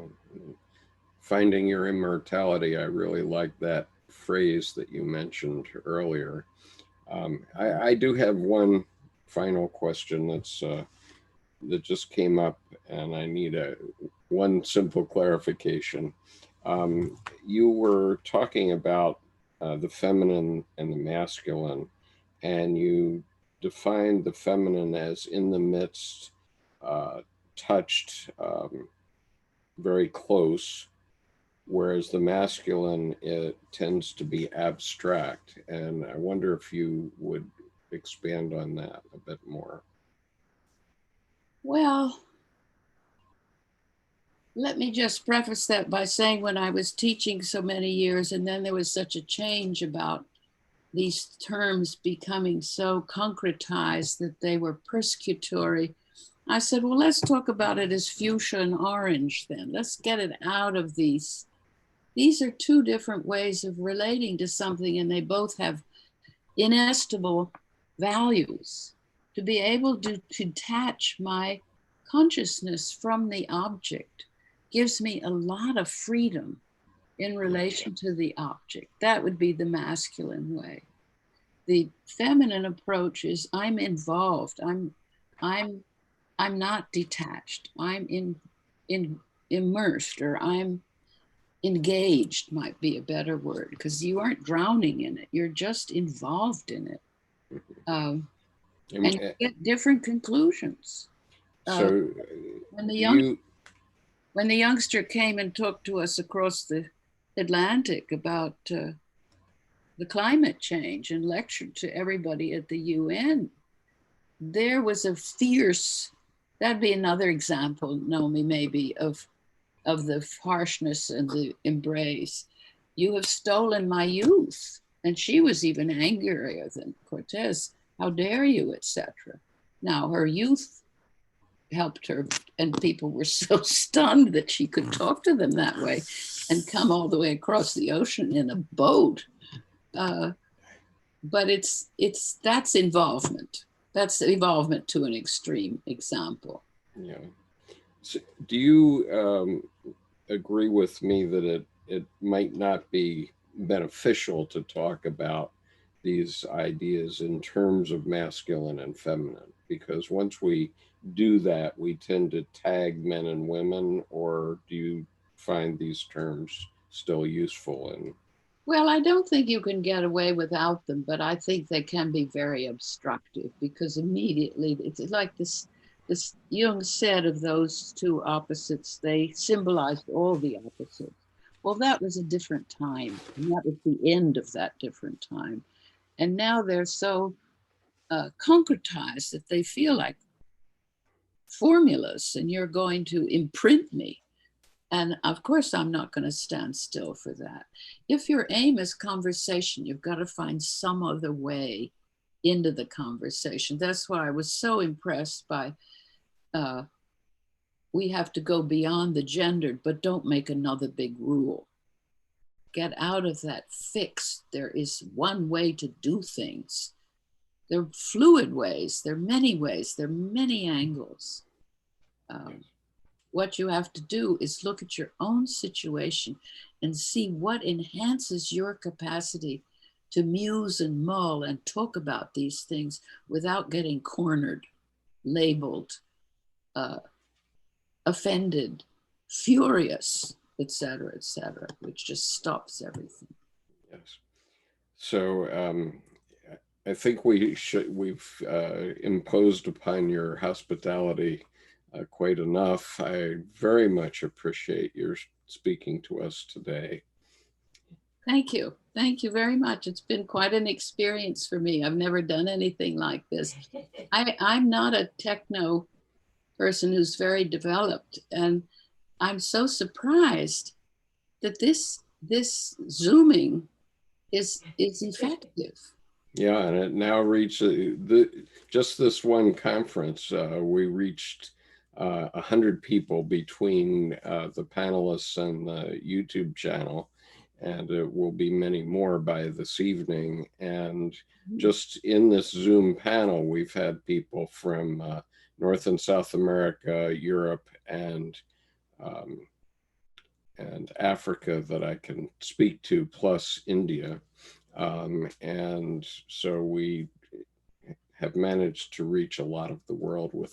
Speaker 1: Finding your immortality. I really like that phrase that you mentioned earlier. I do have one final question that just came up, and I need one simple clarification. You were talking about the feminine and the masculine, and you defined the feminine as in the midst, touched, very close, whereas the masculine, it tends to be abstract. And I wonder if you would expand on that a bit more.
Speaker 2: Well, let me just preface that by saying when I was teaching so many years, and then there was such a change about these terms becoming so concretized that they were persecutory, I said, well, let's talk about it as fuchsia and orange then. Let's get it out of these. These are two different ways of relating to something, and they both have inestimable values. To be able to detach my consciousness from the object gives me a lot of freedom in relation to the object. That would be the masculine way. The feminine approach is I'm involved. I'm not detached. I'm immersed, or I'm engaged might be a better word, because you aren't drowning in it. You're just involved in it. And you get different conclusions.
Speaker 1: So
Speaker 2: when the youngster came and talked to us across the Atlantic about the climate change and lectured to everybody at the UN, there was a fierce, that'd be another example, Naomi, maybe, of the harshness and the embrace. You have stolen my youth. And she was even angrier than Cortez. How dare you, etc. Now, her youth helped her, and people were so stunned that she could talk to them that way and come all the way across the ocean in a boat. But that's involvement. That's involvement to an extreme example.
Speaker 1: Yeah. So do you agree with me that it might not be beneficial to talk about these ideas in terms of masculine and feminine? Because once we do that, we tend to tag men and women, or do you find these terms still useful?
Speaker 2: Well, I don't think you can get away without them, but I think they can be very obstructive, because immediately it's like this As Jung said of those two opposites, they symbolized all the opposites. Well, that was a different time, and that was the end of that different time. And now they're so concretized that they feel like formulas, and you're going to imprint me. And of course, I'm not going to stand still for that. If your aim is conversation, you've got to find some other way into the conversation. That's why I was so impressed by we have to go beyond the gendered, but don't make another big rule. Get out of that fix. There is one way to do things. There are fluid ways. There are many ways. There are many angles. What you have to do is look at your own situation and see what enhances your capacity to muse and mull and talk about these things without getting cornered, labeled, offended, furious, etc., which just stops everything.
Speaker 1: Yes. So I think we've imposed upon your hospitality quite enough. I very much appreciate your speaking to us today.
Speaker 2: Thank you. Thank you very much. It's been quite an experience for me. I've never done anything like this. I'm not a techno person who's very developed, and I'm so surprised that this Zooming is effective.
Speaker 1: Yeah, and it now reached just this one conference. We reached 100 people between the panelists and the YouTube channel, and it will be many more by this evening. And just in this Zoom panel, we've had people from North and South America, Europe, and Africa that I can speak to, plus India. And so we have managed to reach a lot of the world with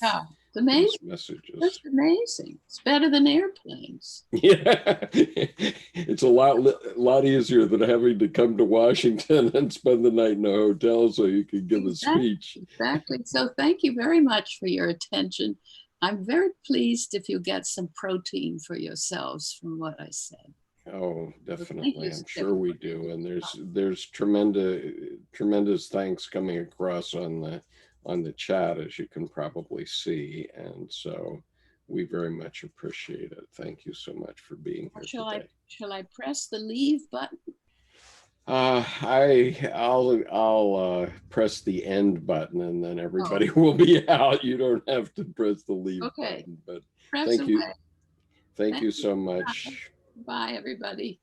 Speaker 1: these messages.
Speaker 2: That's amazing. It's better than airplanes.
Speaker 1: Yeah, it's a lot easier than having to come to Washington and spend the night in a hotel so you can give a speech.
Speaker 2: Exactly. So thank you very much for your attention. I'm very pleased if you get some protein for yourselves from what I said.
Speaker 1: Oh, definitely. I'm sure we do. And there's tremendous thanks coming across on the chat, as you can probably see. And so we very much appreciate it. Thank you so much for being here today.
Speaker 2: Shall I press the leave button?
Speaker 1: I'll press the end button, and then everybody will be out. You don't have to press the leave button. But thank you. Thank you so much.
Speaker 2: Bye, everybody.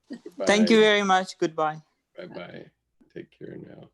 Speaker 9: Thank you very much. Goodbye.
Speaker 1: Bye-bye. Take care now.